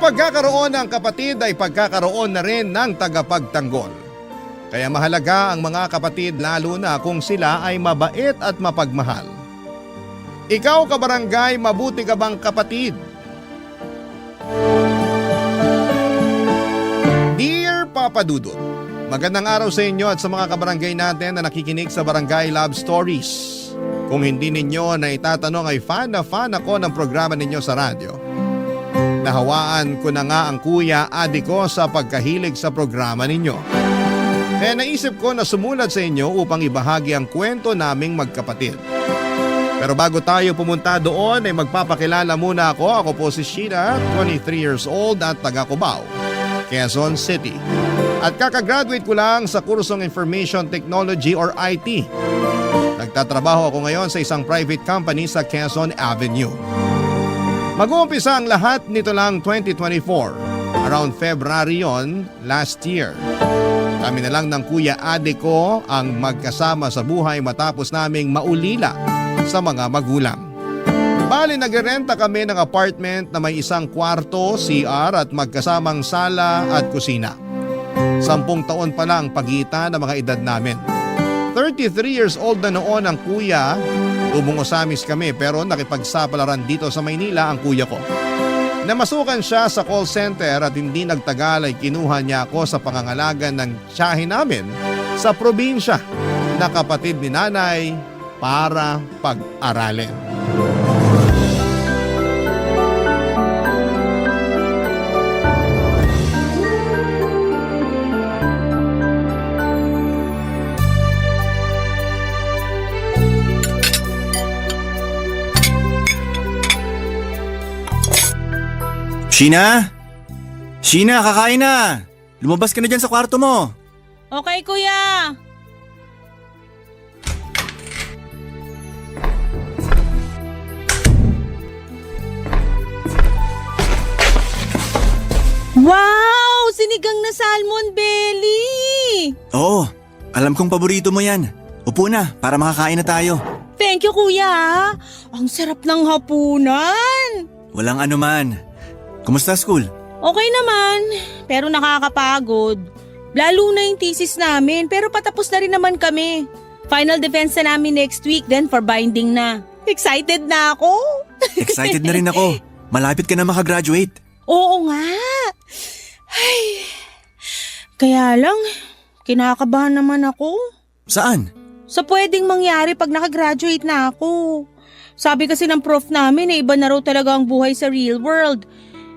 pagkakaroon ng kapatid ay pagkakaroon na rin ng tagapagtanggol. Kaya mahalaga ang mga kapatid lalo na kung sila ay mabait at mapagmahal. Ikaw kabarangay, mabuti ka bang kapatid? Dear Papa Dudut, magandang araw sa inyo at sa mga kabarangay natin na nakikinig sa Barangay Love Stories. Kung hindi ninyo na itatanong ay fan na fan ako ng programa ninyo sa radyo. Nahawaan ko na nga ang kuya adi ko sa pagkahilig sa programa ninyo. Kaya naisip ko na sumulat sa inyo upang ibahagi ang kwento naming magkapatid. Pero bago tayo pumunta doon ay magpapakilala muna ako. Ako po si Sheena, 23 years old at taga Cubao, Quezon City. At kakagraduate ko lang sa kursong Information Technology or IT. Nagtatrabaho ako ngayon sa isang private company sa Quezon Avenue. Mag-uumpisa ang lahat nito lang 2024. Around February yon last year. Kami na lang ng kuya ade ko ang magkasama sa buhay matapos naming maulila sa mga magulang. Bali nagrerenta kami ng apartment na may isang kwarto, CR at magkasamang sala at kusina. 10 taon pa lang pagitan ng mga edad namin. 33 years old na noon ang kuya. Umungosamis kami pero nakipagsapalaran dito sa Maynila ang kuya ko. Namasukan siya sa call center at hindi nagtagal ay kinuha niya ako sa pangangalaga ng tiyahin namin sa probinsya na kapatid ni nanay para pag-aralin. Sheena? Sheena, kakain na! Lumabas ka na dyan sa kwarto mo. Okay, kuya. Wow! Sinigang na salmon belly! Oo, alam kong paborito mo yan. Upo na para makakain na tayo. Thank you, kuya. Ang sarap ng hapunan. Walang anuman. Kumusta school? Okay naman, pero nakakapagod. Lalo na yung thesis namin, pero patapos na rin naman kami. Final defense na namin next week, then for binding na. Excited na ako. Excited na rin ako. Malapit ka na makagraduate. Oo nga. Ay, kaya lang, kinakabahan naman ako. Saan? Sa pwedeng mangyari pag nakagraduate na ako. Sabi kasi ng prof namin na iba na raw talaga ang buhay sa real world.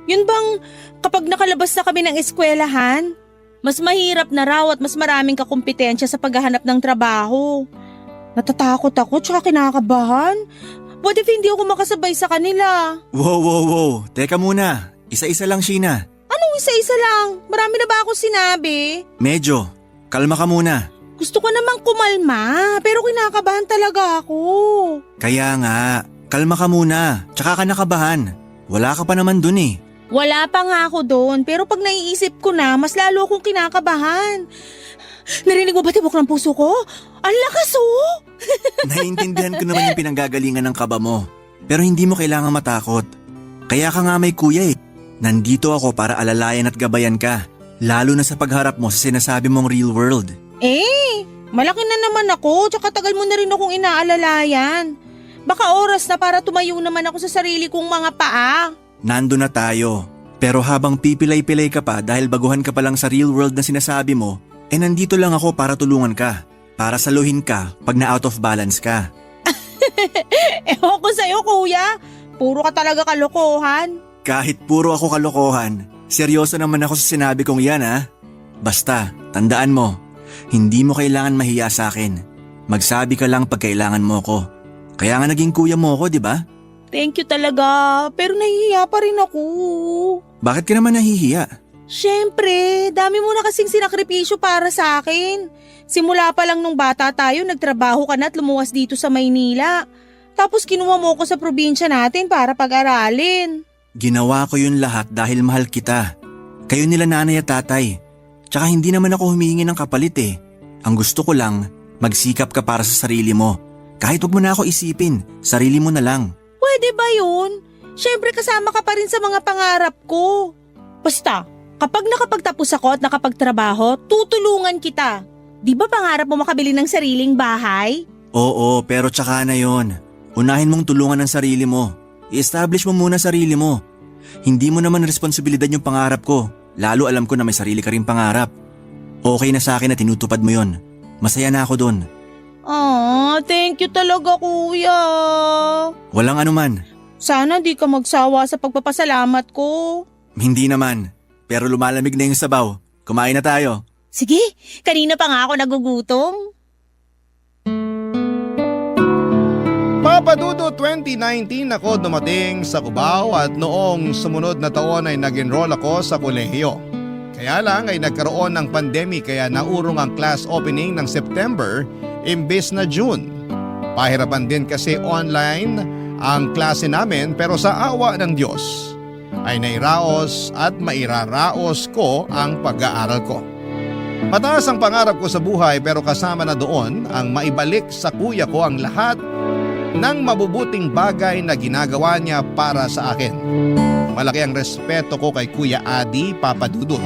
Yun bang kapag nakalabas na kami ng eskwelahan, mas mahirap na raw at mas maraming kakumpetensya sa paghahanap ng trabaho. Natatakot ako tsaka kinakabahan. What if hindi ako makasabay sa kanila? Wow. Teka muna. Isa-isa lang, Sheena. Anong isa-isa lang? Marami na ba ako sinabi? Medyo. Kalma ka muna. Gusto ko namang kumalma, pero kinakabahan talaga ako. Kaya nga, kalma ka muna. Tsaka ka nakabahan. Wala ka pa naman dun eh. Wala pa nga ako doon, pero pag naiisip ko na, mas lalo akong kinakabahan. Narinig mo ba tibok ng puso ko? Ang lakas oh! Naiintindihan ko naman yung pinanggagalingan ng kaba mo. Pero hindi mo kailangang matakot. Kaya ka nga may kuya eh. Nandito ako para alalayan at gabayan ka. Lalo na sa pagharap mo sa sinasabi mong real world. Malaki na naman ako, tsaka tagal mo na rin akong inaalalayan. Baka oras na para tumayo naman ako sa sarili kong mga paa. Nando na tayo. Pero habang pipilay-pilay ka pa dahil baguhan ka pa lang sa real world na sinasabi mo, nandito lang ako para tulungan ka. Para saluhin ka pag na out of balance ka. Ewan ko sa'yo, kuya. Puro ka talaga kalokohan. Kahit puro ako kalokohan, seryoso naman ako sa sinabi kong yan ha. Basta, tandaan mo, hindi mo kailangan mahiya sa akin. Magsabi ka lang pag kailangan mo ko. Kaya nga naging kuya mo ko, di ba? Thank you talaga, pero nahihiya pa rin ako. Bakit ka naman nahihiya? Siyempre, dami mo na kasing sinakripisyo para sa akin. Simula pa lang nung bata tayo, nagtrabaho ka na at lumuwas dito sa Maynila. Tapos kinuha mo ko sa probinsya natin para pag-aralin. Ginawa ko yun lahat dahil mahal kita. Kayo nila nanay at tatay. Tsaka hindi naman ako humihingi ng kapalit eh. Ang gusto ko lang, magsikap ka para sa sarili mo. Kahit wag mo na ako isipin, sarili mo na lang. Pwede ba yun? Siyempre kasama ka pa rin sa mga pangarap ko. Basta, kapag nakapagtapos ako at nakapagtrabaho, tutulungan kita. Di ba pangarap mo makabili ng sariling bahay? Oo, pero tsaka na yon. Unahin mong tulungan ang sarili mo. I-establish mo muna sarili mo. Hindi mo naman responsibilidad yung pangarap ko. Lalo alam ko na may sarili ka rin pangarap. Okay na sa akin na tinutupad mo yon. Masaya na ako dun. Thank you talaga kuya. Walang anuman. Sana di ka magsawa sa pagpapasalamat ko. Hindi naman. Pero lumalamig na yung sabaw. Kumain na tayo. Sige, kanina pa nga ako nagugutom. Papa Dudut, 2019 ako dumating sa Cubao at noong sumunod na taon ay nag-enroll ako sa kolehiyo. Kaya lang ay nagkaroon ng pandemic kaya naurong ang class opening ng September imbes na June. Pahirapan din kasi online ang klase namin pero sa awa ng Diyos ay nairaos at mairaraos ko ang pag-aaral ko. Mataas ang pangarap ko sa buhay pero kasama na doon ang maibalik sa kuya ko ang lahat ng mabubuting bagay na ginagawa niya para sa akin. Malaki ang respeto ko kay Kuya Adi, Papa Dudut.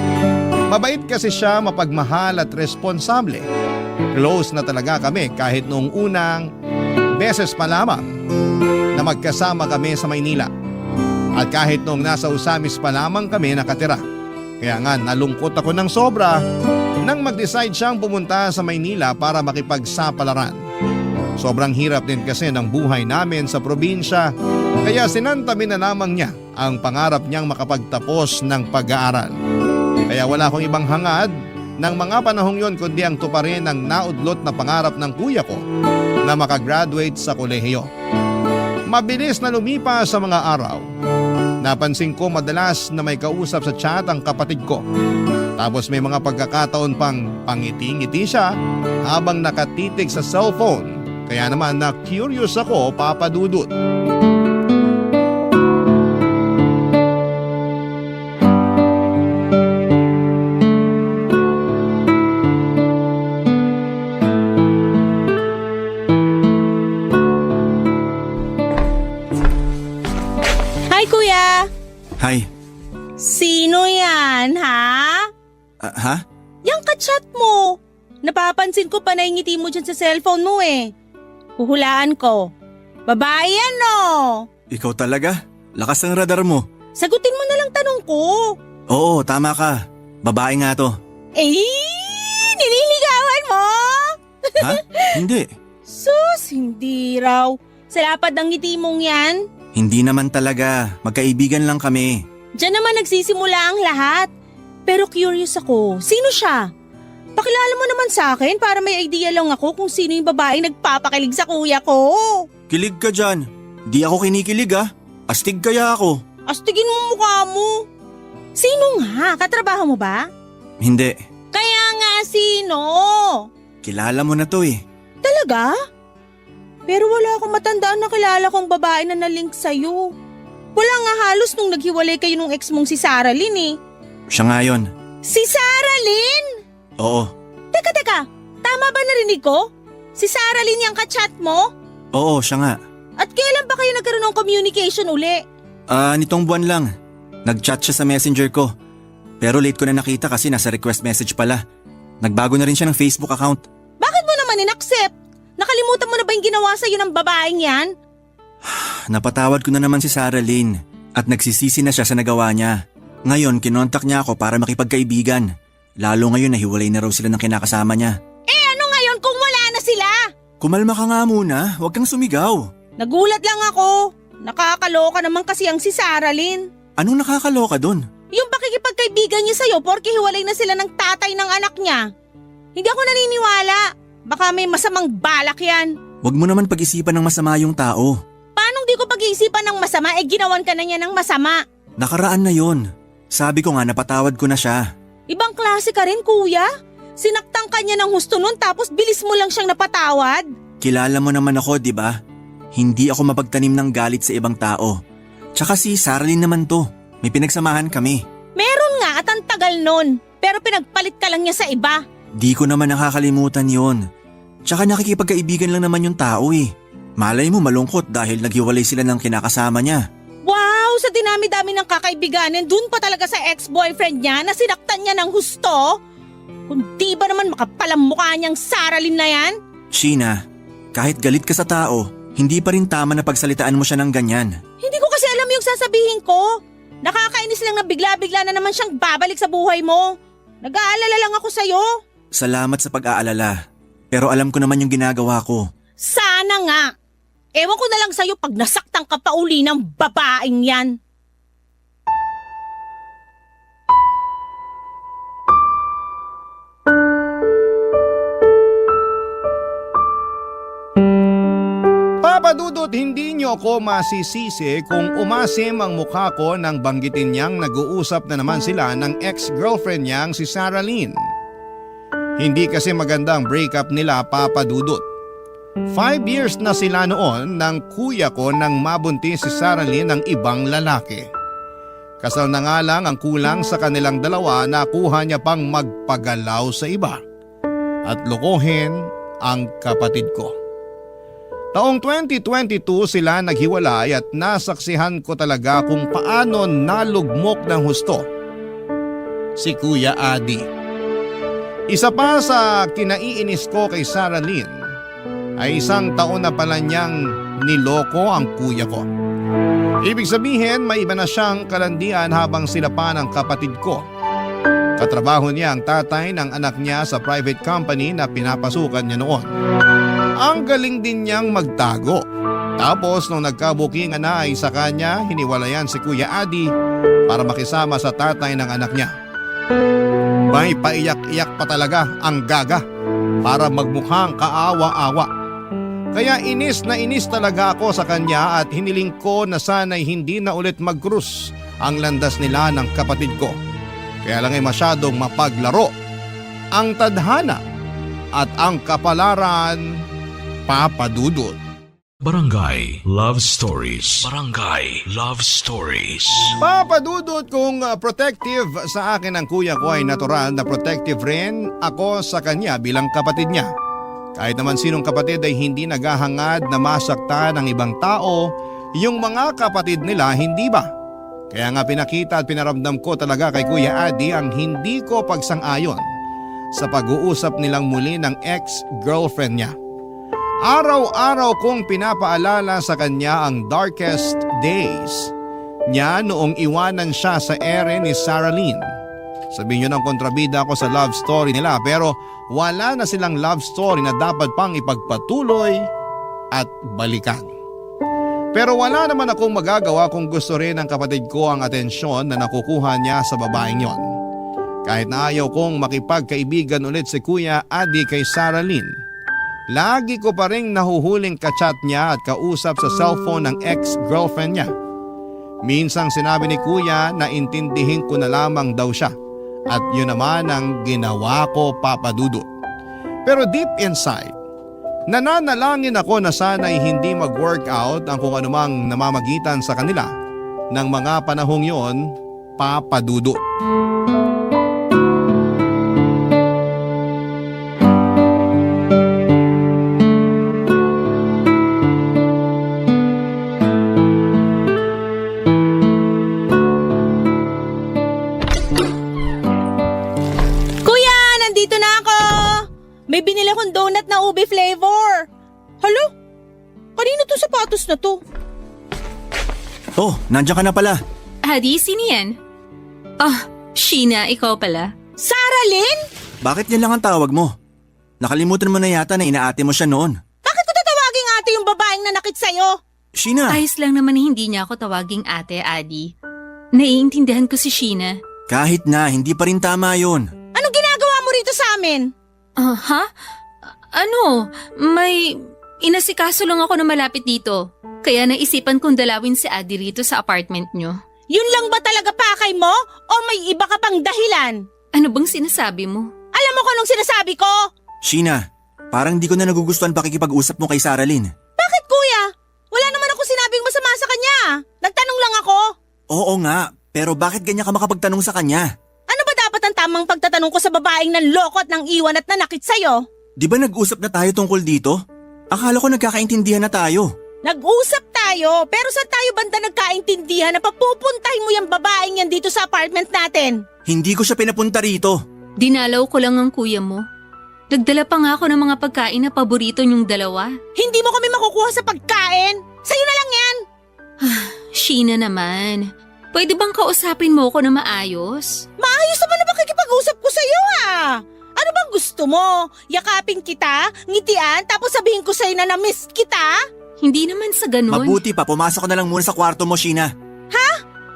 Mabait kasi siya, mapagmahal at responsable. Close na talaga kami kahit noong unang beses pa lamang na magkasama kami sa Maynila. At kahit noong nasa Usamis pa lamang kami nakatira. Kaya nga nalungkot ako ng sobra nang mag-decide siyang pumunta sa Maynila para makipagsapalaran. Sobrang hirap din kasi ng buhay namin sa probinsya kaya sinantabi na lamang niya ang pangarap niyang makapagtapos ng pag-aaral. Kaya wala akong ibang hangad ng mga panahong yon kundi ang tuparin ang naudlot na pangarap ng kuya ko na makagraduate sa kolehiyo. Mabilis na lumipas sa mga araw. Napansin ko madalas na may kausap sa chat ang kapatid ko. Tapos may mga pagkakataon pang pangiti-ngiti siya habang nakatitig sa cellphone. Kaya naman na-curious ako, Papa Dudut. Hi kuya! Hi. Sino yan, ha? Ha? Yang ka-chat mo. Napapansin ko pa naingiti mo dyan sa cellphone mo eh. Huhulaan ko. Babae yan no? Ikaw talaga? Lakas ng radar mo. Sagutin mo na lang tanong ko. Oo, tama ka. Babae nga to. Nililigawan mo? Ha? Hindi. Sus, hindi raw. Sa lapad ng ngiti mong yan. Hindi naman talaga. Magkaibigan lang kami. Diyan naman nagsisimula ang lahat. Pero curious ako, sino siya? Pakilala mo naman sa akin para may idea lang ako kung sino yung babaeng nagpapakilig sa kuya ko. Kilig ka dyan. Di ako kinikilig Astig kaya ako. Astigin mo mukha mo. Sino nga? Katrabaho mo ba? Hindi. Kaya nga sino? Kilala mo na to eh. Talaga? Pero wala akong matandaan na kilala kong babae na nalink sa'yo. Wala nga halos nung naghiwalay kayo nung ex mong si Sarah Lynn eh. Siya nga yun. Si Sarah Lynn? Oo. Teka. Tama ba narinig ko? Si Sarah Lynn yung ka-chat mo? Oo, siya nga. At kailan ba kayo nagkaroon ng communication uli? Nitong buwan lang. Nag-chat siya sa messenger ko. Pero late ko na nakita kasi nasa request message pala. Nagbago na rin siya ng Facebook account. Bakit mo naman in-accept? Nakalimutan mo na ba yung ginawa sa'yo ng babaeng yan? Napatawad ko na naman si Sarah Lynn at nagsisisi na siya sa nagawa niya. Ngayon, kinontak niya ako para makipagkaibigan. Lalo ngayon nahiwalay na raw sila ng kinakasama niya. Ano ngayon kung wala na sila? Kumalma ka nga muna, huwag kang sumigaw. Nagulat lang ako. Nakakaloka naman kasi ang si Sarah Lynn. Anong nakakaloka dun? Yung pakikipagkaibigan niya sa'yo porke hiwalay na sila ng tatay ng anak niya. Hindi ako naniniwala. Baka may masamang balak yan. Huwag mo naman pag-isipan ng masama yung tao. Paano di ko pag-iisipan ng masama ginawan ka na niya ng masama? Nakaraan na yon. Sabi ko nga napatawad ko na siya. Ibang klase ka rin kuya. Sinaktan ka niya ng husto nun tapos bilis mo lang siyang napatawad. Kilala mo naman ako, di ba? Hindi ako mapagtanim ng galit sa ibang tao. Tsaka si Sarlene naman to. May pinagsamahan kami. Meron nga at ang tagal nun. Pero pinagpalit ka lang niya sa iba. Di ko naman nakakalimutan yon. Tsaka nakikipagkaibigan lang naman yung tao eh. Malay mo malungkot dahil naghiwalay sila ng kinakasama niya. Wow, sa dinami-dami ng kakaibiganin, dun pa talaga sa ex-boyfriend niya na sinaktan niya ng husto? Kung di ba naman makapalang mukha niyang Saralyn na yan? Sheena, kahit galit ka sa tao, hindi pa rin tama na pagsalitaan mo siya ng ganyan. Hindi ko kasi alam yung sasabihin ko. Nakakainis lang na bigla-bigla na naman siyang babalik sa buhay mo. Nag-aalala lang ako sa'yo. Salamat sa pag-aalala, pero alam ko naman yung ginagawa ko. Sana nga. Ewan ko na lang sa'yo pag nasaktan ka pa uli ng babaeng yan. Papa Dudut, hindi niyo ako masisisi kung umasim ang mukha ko nang banggitin niyang nag-uusap na naman sila ng ex-girlfriend niyang si Saralyn. Hindi kasi magandang breakup nila, Papa Dudut. 5 years na sila noon nang kuya ko nang mabuntis si Saralyn ng ibang lalaki. Kasal na nga lang ang kulang sa kanilang dalawa na kuha niya pang magpagalaw sa iba at lokohin ang kapatid ko. Taong 2022 sila naghiwalay at nasaksihan ko talaga kung paano nalugmok ng husto si Kuya Adi. Isa pa sa kinaiinis ko kay Saralyn ay 1 taon na pala niyang niloko ang kuya ko. Ibig sabihin may iba na siyang kalandian habang sila pa ng kapatid ko. Katrabaho niya ang tatay ng anak niya sa private company na pinapasukan niya noon. Ang galing din niyang magtago. Tapos nung nagkabukingan na ay sa kanya hiniwalayan si Kuya Adi para makisama sa tatay ng anak niya. May paiyak-iyak pa talaga ang gaga para magmukhang kaawa-awa. Kaya inis na inis talaga ako sa kanya at hiniling ko na sana'y hindi na ulit mag-cruise ang landas nila ng kapatid ko. Kaya lang ay masyadong mapaglaro ang tadhana at ang kapalaran, Papa Dudut. Barangay Love Stories. Barangay Love Stories. Papa Dudut, kung protective sa akin ang kuya ko ay natural na protective rin ako sa kanya bilang kapatid niya. Kahit naman sinong kapatid ay hindi naghahangad na masaktan ng ibang tao, yung mga kapatid nila hindi ba? Kaya nga pinakita at pinaramdam ko talaga kay Kuya Adi ang hindi ko pagsang-ayon sa pag-uusap nilang muli ng ex-girlfriend niya. Araw-araw kong pinapaalala sa kanya ang darkest days niya noong iwanan siya sa ere ni Saralyn. Sabihin niyo ng kontrabida ako sa love story nila pero wala na silang love story na dapat pang ipagpatuloy at balikan. Pero wala naman akong magagawa kung gusto rin ng kapatid ko ang atensyon na nakukuha niya sa babaeng yon. Kahit na ayaw kong makipagkaibigan ulit si Kuya Adi kay Saralyn, lagi ko pa rin nahuhuling kachat niya at kausap sa cellphone ng ex-girlfriend niya. Minsang sinabi ni Kuya na intindihin ko na lamang daw siya. At yun naman ang ginawa ko, Papa Dudut. Pero deep inside, nananalangin ako na sana'y hindi mag-workout ang kung anumang namamagitan sa kanila ng mga panahong yon, Papa Dudut. May binili akong donut na ube flavor. Halo? Kanino to sapatos na to? Oh, nandiyan ka na pala. Adi, sino yan? Sheena, ikaw pala. Saralyn? Bakit yan lang ang tawag mo? Nakalimutan mo na yata na inaate mo siya noon. Bakit ko tatawaging ate yung babaeng nanakit sa'yo? Sheena! Ayos lang naman na hindi niya ako tawaging ate, Adi. Naiintindihan ko si Sheena. Kahit na, hindi pa rin tama yun. Anong ginagawa mo rito sa amin? Ha? May inasikaso lang ako na malapit dito. Kaya naisipan kong dalawin si Adi rito sa apartment nyo. Yun lang ba talaga pakay mo? O may iba ka pang dahilan? Ano bang sinasabi mo? Alam mo kung anong sinasabi ko? Sheena, parang di ko na nagugustuhan pakikipag-usap mo kay Saralyn. Bakit kuya? Wala naman ako sinabing masama sa kanya. Nagtanong lang ako. Oo nga, pero bakit ganyan ka makapagtanong sa kanya? Ano ba dapat ang tamang pagtatanong ko sa babaeng nanloko at nang iwan at nanakit sa'yo? Di ba nag-usap na tayo tungkol dito? Akala ko nagkakaintindihan na tayo. Nag-usap tayo tayo, pero saan tayo banda nagkaintindihan na papupuntahin mo yung babaeng yan dito sa apartment natin? Hindi ko siya pinapunta rito. Dinalaw ko lang ang kuya mo. Nagdala pa nga ako ng mga pagkain na paborito niyong dalawa. Hindi mo kami makukuha sa pagkain. Sa'yo na lang yan. Sheena naman. Pwede bang kausapin mo ako na maayos? Maayos naman na pakikipag-usap ko sa'yo Ano bang gusto mo? Yakapin kita, ngitian, tapos sabihin ko sa'yo na na-miss kita? Hindi naman sa ganun. Mabuti pa, pumasok ka na lang muna sa kwarto mo, Sheena.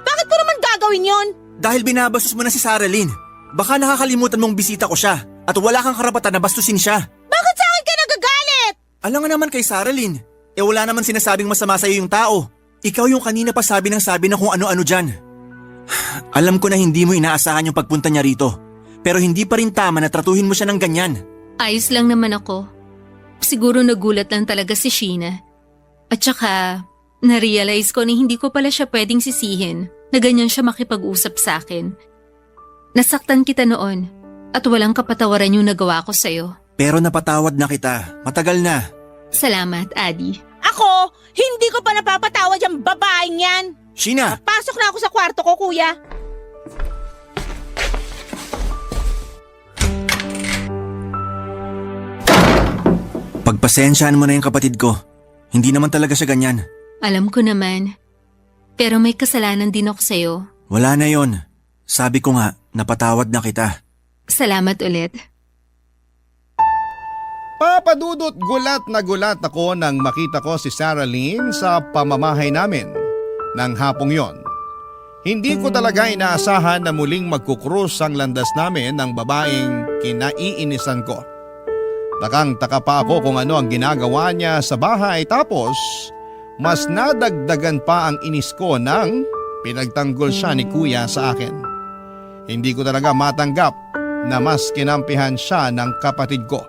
Bakit ko naman gagawin yon? Dahil binabastos mo na si Sarah Lynn. Baka nakakalimutan mong bisita ko siya at wala kang karapatan na bastusin siya. Bakit sa akin ka nagagalit? Alam nga naman kay Sarah Lynn, wala naman sinasabing masama sa'yo yung tao. Ikaw yung kanina pa sabi na kung ano-ano dyan. Alam ko na hindi mo inaasahan yung pagpunta niya rito. Pero hindi pa rin tama na tratuhin mo siya ng ganyan. Ayos lang naman ako. Siguro nagulat lang talaga si Sheena. At saka, na-realize ko na hindi ko pala siya pwedeng sisihin na ganyan siya makipag-usap sa akin. Nasaktan kita noon at walang kapatawaran yung nagawa ko sa'yo. Pero napatawad na kita. Matagal na. Salamat, Adi. Ako, hindi ko pa napapatawad yung babaeng yan. Sheena! Pasok na ako sa kwarto ko, kuya. Pagpasensyaan mo na yung kapatid ko. Hindi naman talaga siya ganyan. Alam ko naman. Pero may kasalanan din ako sa'yo. Wala na yon. Sabi ko nga, napatawad na kita. Salamat ulit. Papadudot, gulat na gulat ako nang makita ko si Sarah Lynn sa pamamahay namin ng hapong yon. Hindi ko talaga inaasahan na muling magkukrus ang landas namin ng babaeng kinaiinisan ko. Takang-taka pa ako kung ano ang ginagawa niya sa bahay, tapos mas nadagdagan pa ang inis ko nang pinagtanggol siya ni kuya sa akin. Hindi ko talaga matanggap na mas kinampihan siya ng kapatid ko.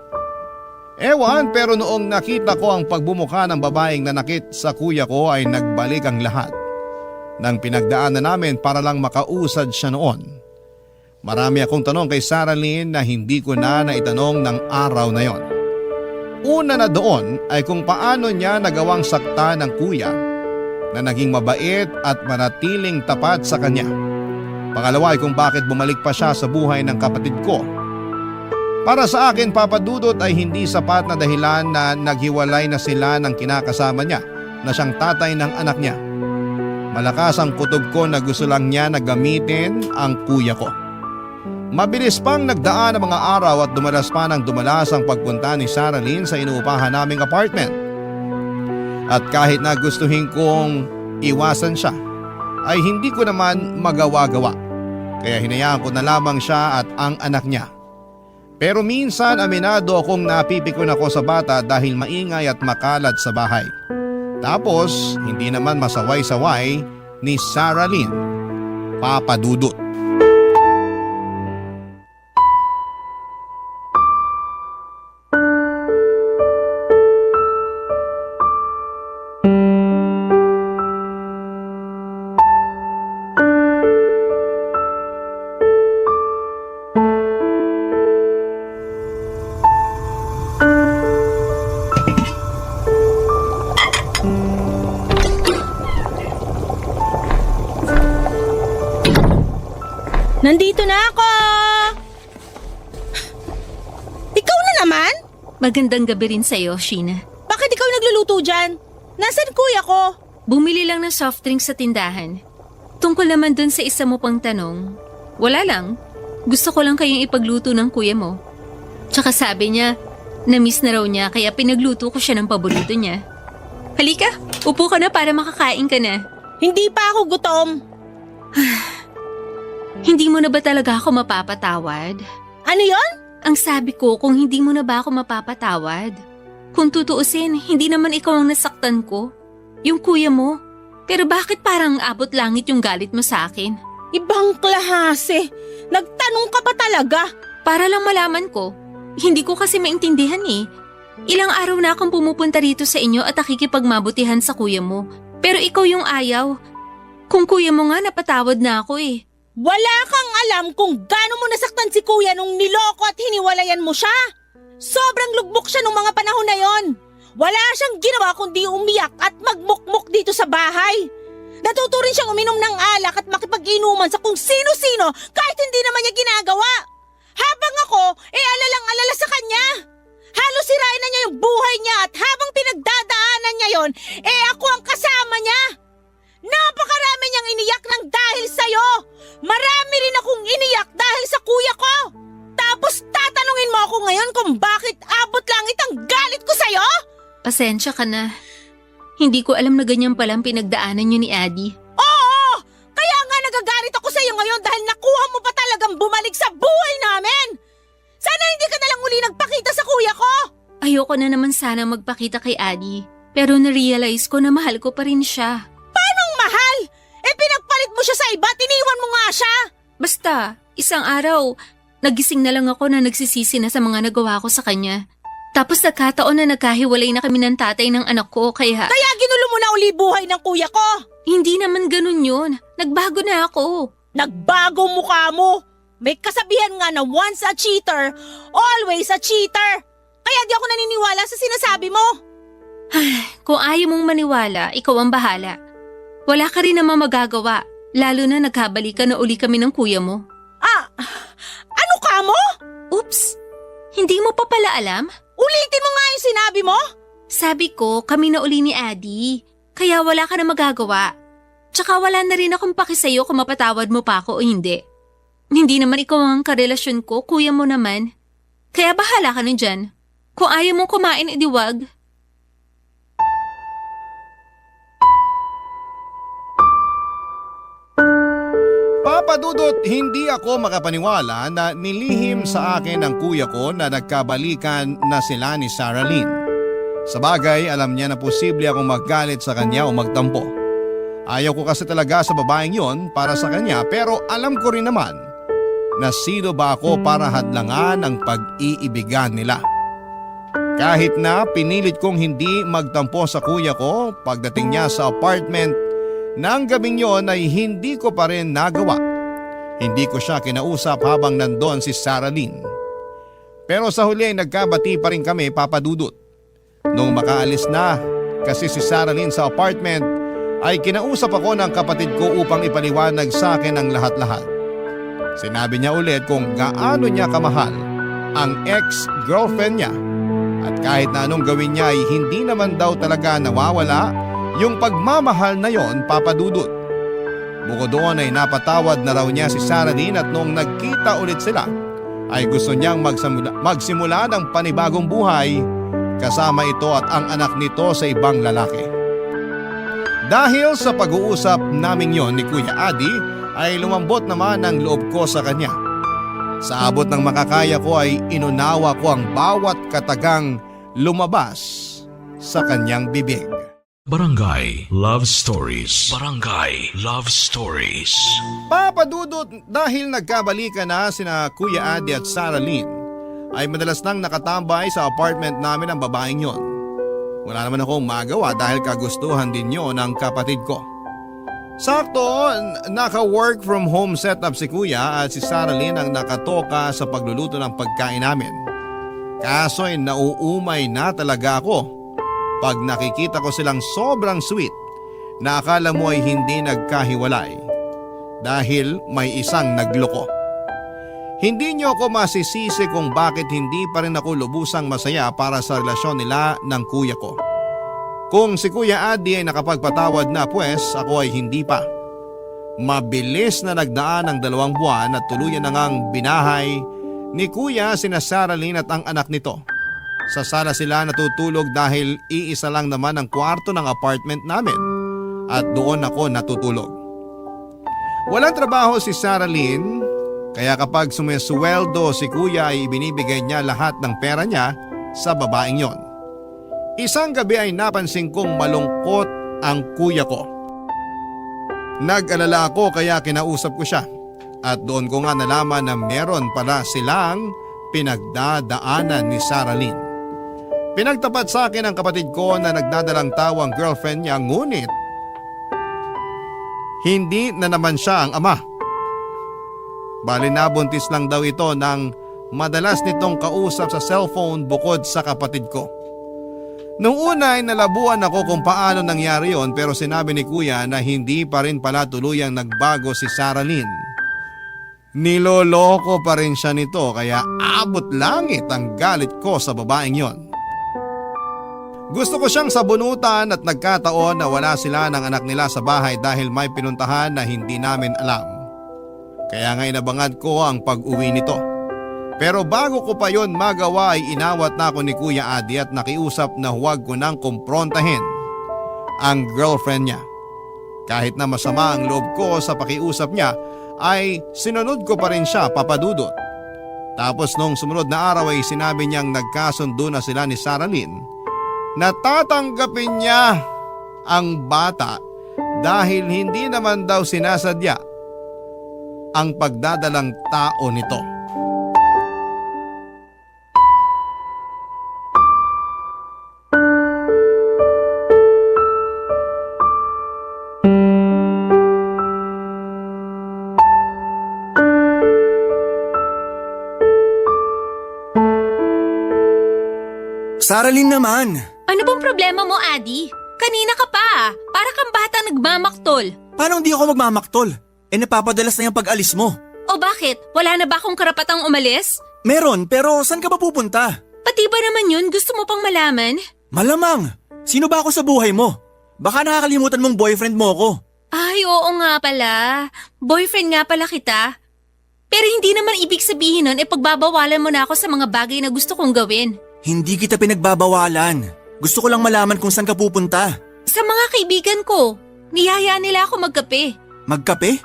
Ewan, pero noong nakita ko ang pagbumuka ng babaeng nanakit sa kuya ko ay nagbalik ang lahat ng pinagdaanan namin para lang makausad siya noon. Marami akong tanong kay Sarah Lynn na hindi ko na naitanong ng araw na yon. Una na doon ay kung paano niya nagawang sakta ng kuya na naging mabait at manatiling tapat sa kanya. Pangalawa ay kung bakit bumalik pa siya sa buhay ng kapatid ko. Para sa akin, papadudot, ay hindi sapat na dahilan na naghiwalay na sila ng kinakasama niya na siyang tatay ng anak niya. Malakas ang kutob ko na gusto lang niya na gamitin ang kuya ko. Mabilis pang nagdaan ang mga araw at dumalas pa ng dumalas ang pagpunta ni Sarah Lynn sa inuupahan naming apartment. At kahit na gustuhin kong iwasan siya, ay hindi ko naman magawa-gawa. Kaya hinayaan ko na lamang siya at ang anak niya. Pero minsan aminado akong napipikon ako sa bata dahil maingay at makalat sa bahay. Tapos hindi naman masaway-saway ni Sarah Lynn, papadudot. Nandito na ako! Ikaw na naman? Magandang gabi rin sa'yo, Sheena. Bakit ikaw nagluluto dyan? Nasaan kuya ko? Bumili lang ng soft drinks sa tindahan. Tungkol naman dun sa isa mo pang tanong, wala lang. Gusto ko lang kayong ipagluto ng kuya mo. Tsaka sabi niya, na-miss na raw niya kaya pinagluto ko siya ng paborito niya. Halika, upo ka na para makakain ka na. Hindi pa ako gutom. Hindi mo na ba talaga ako mapapatawad? Ano yon? Ang sabi ko, kung hindi mo na ba ako mapapatawad? Kung tutuusin, hindi naman ikaw ang nasaktan ko. Yung kuya mo. Pero bakit parang abot langit yung galit mo sa akin? Ibang klase. Nagtanong ka pa talaga. Para lang malaman ko. Hindi ko kasi maintindihan eh. Ilang araw na akong pumupunta rito sa inyo at nakikipagmabutihan sa kuya mo. Pero ikaw yung ayaw. Kung kuya mo nga, napatawad na ako eh. Wala kang alam kung gaano mo nasaktan si kuya nung niloko at hiniwalayan mo siya. Sobrang lugbok siya nung mga panahon na yon. Wala siyang ginawa kundi umiyak at magmukmuk dito sa bahay. Natuto rin siyang uminom ng alak at makipag-inuman sa kung sino-sino kahit hindi naman niya ginagawa. Habang ako, alalang-alala sa kanya. Halos sirain na niya yung buhay niya at habang pinagdadaanan niya yon, ako ang kasama niya. Napakarami niyang iniyak ng dahil sa'yo. Marami rin akong iniyak dahil sa kuya ko. Tapos tatanungin mo ako ngayon kung bakit abot langit ang galit ko sa'yo? Pasensya ka na. Hindi ko alam na ganyan palang pinagdaanan niyo ni Adi. Oo! Kaya nga nagagalit ako sa'yo ngayon dahil nakuha mo pa talagang bumalik sa buhay namin! Sana hindi ka nalang uli nagpakita sa kuya ko! Ayoko na naman sana magpakita kay Adi. Pero na-realize ko na mahal ko pa rin siya. Paanong mahal? Pinagpalit mo siya sa iba, tiniwan mo nga siya! Basta, isang araw, nagising na lang ako na nagsisisi na sa mga nagawa ko sa kanya. Tapos nagkataon na nagkahiwalay na kami ng tatay ng anak ko kaya Kaya ginulo mo na uli buhay ng kuya ko! hindi naman ganun yun. Nagbago na ako. Nagbago mukha mo! May kasabihan nga na once a cheater, always a cheater! Kaya di ako naniniwala sa sinasabi mo! Kung ayaw mong maniwala, ikaw ang bahala. Wala ka rin naman magagawa, lalo na nagkabalikan na uli kami ng kuya mo. Ano ka mo? Oops! Hindi mo pa pala alam? Ulitin mo nga yung sinabi mo? Sabi ko, kami na uli ni Adi. Kaya wala ka na magagawa. Tsaka wala na rin akong paki sa'yo kung mapatawad mo pa ako o hindi. Hindi naman ikaw ang karelasyon ko, kuya mo naman. Kaya bahala ka na dyan. Kung ayaw mong kumain, edi wag. Papa Dudut, hindi ako makapaniwala na nilihim sa akin ng kuya ko na nagkabalikan na sila ni Sarah Lynn. Sa bagay, alam niya na posible akong maggalit sa kanya o magtampo. Ayaw ko kasi talaga sa babaeng yon para sa kanya pero alam ko rin naman na sino ba ako para hadlangan ang pag-iibigan nila. Kahit na pinilit kong hindi magtampo sa kuya ko pagdating niya sa apartment, nang gabing yon ay hindi ko pa rin nagawa. Hindi ko siya kinausap habang nandun si Sarah Lynn. Pero sa huli ay nagkabati pa rin kami, Papa Dudut. Nung makaalis na kasi si Sarah Lynn sa apartment ay kinausap ako ng kapatid ko upang ipaliwanag sa akin ang lahat-lahat. Sinabi niya ulit kung gaano niya kamahal ang ex-girlfriend niya at kahit na anong gawin niya ay hindi naman daw talaga nawawala yung pagmamahal na yon, Papa Dudut. Bukod doon ay napatawad na raw niya si Sarah Lynn at noong nagkita ulit sila ay gusto niyang magsimula ng panibagong buhay kasama ito at ang anak nito sa ibang lalaki. Dahil sa pag-uusap naming yon ni Kuya Adi ay lumambot naman ang loob ko sa kanya. Sa abot ng makakaya ko ay inunawa ko ang bawat katagang lumabas sa kanyang bibig. Barangay Love Stories. Barangay Love Stories. Papa Dudut, dahil nagkabalikan na sina Kuya Adi at Sarah Lynn, ay madalas nang nakatambay sa apartment namin ang babaeng yon. Wala naman akong magawa dahil kagustuhan din yon ng kapatid ko. Sakto, naka-work from home setup si Kuya at si Sarah Lynn ang nakatoka sa pagluluto ng pagkain namin. Kaso'y nauumay na talaga ako pag nakikita ko silang sobrang sweet na akala mo ay hindi nagkahiwalay dahil may isang nagloko. Hindi niyo ako masisisi kung bakit hindi pa rin ako lubusang masaya para sa relasyon nila ng kuya ko. Kung si Kuya Adi ay nakapagpatawad na pues ako ay hindi pa. Mabilis na nagdaan ang 2 buwan at tuluyan na ngang binahay ni Kuya sina Sarah Lynn at ang anak nito. Sa sala sila natutulog dahil iisa lang naman ang kwarto ng apartment namin at doon ako natutulog. Walang trabaho si Sarah Lynn kaya kapag sumisweldo si Kuya ay ibinibigay niya lahat ng pera niya sa babaeng yon. Isang gabi ay napansin kong malungkot ang kuya ko. Nag-alala ako kaya kinausap ko siya at doon ko nga nalaman na meron pala silang pinagdadaanan ni Sarah Lynn. Pinagtapat sa akin ang kapatid ko na nagdadalang tawa ang girlfriend niya ngunit hindi na naman siya ang ama. Bali nabuntis lang daw ito nang madalas nitong kausap sa cellphone bukod sa kapatid ko. Nung una ay nalabuan ako kung paano nangyari yon, pero sinabi ni kuya na hindi pa rin pala tuluyang nagbago si Saralyn. Niloloko pa rin siya nito kaya abot langit ang galit ko sa babaeng yon. Gusto ko siyang sabunutan at nagkataon na wala sila ng anak nila sa bahay dahil may pinuntahan na hindi namin alam. Kaya nga inabangan ko ang pag-uwi nito. Pero bago ko pa yon magawa ay inawat na ako ni Kuya Adi at nakiusap na huwag ko nang kumprontahin ang girlfriend niya. Kahit na masama ang loob ko sa pakiusap niya ay sinunod ko pa rin siya, Papa Dudut. Tapos nung sumunod na araw ay sinabi niyang nagkasundo na sila ni Saralyn na tatanggapin niya ang bata dahil hindi naman daw sinasadya ang pagdadalang tao nito. Saralyn naman! Ano bang problema mo, Adi? Kanina ka pa. Para kang bata nagmamaktol. Paano hindi ako magmamaktol? Napapadalas na yung pag-alis mo. O bakit? Wala na ba akong karapatang umalis? Meron, pero saan ka ba pupunta? Pati ba naman yun gusto mo pang malaman? Malamang! Sino ba ako sa buhay mo? Baka nakakalimutan mong boyfriend mo ako. Ay, oo nga pala. Boyfriend nga pala kita. Pero hindi naman ibig sabihin nun pagbabawalan mo na ako sa mga bagay na gusto kong gawin. Hindi kita pinagbabawalan. Gusto ko lang malaman kung saan ka pupunta. Sa mga kaibigan ko, niyaya nila ako magkape. Magkape?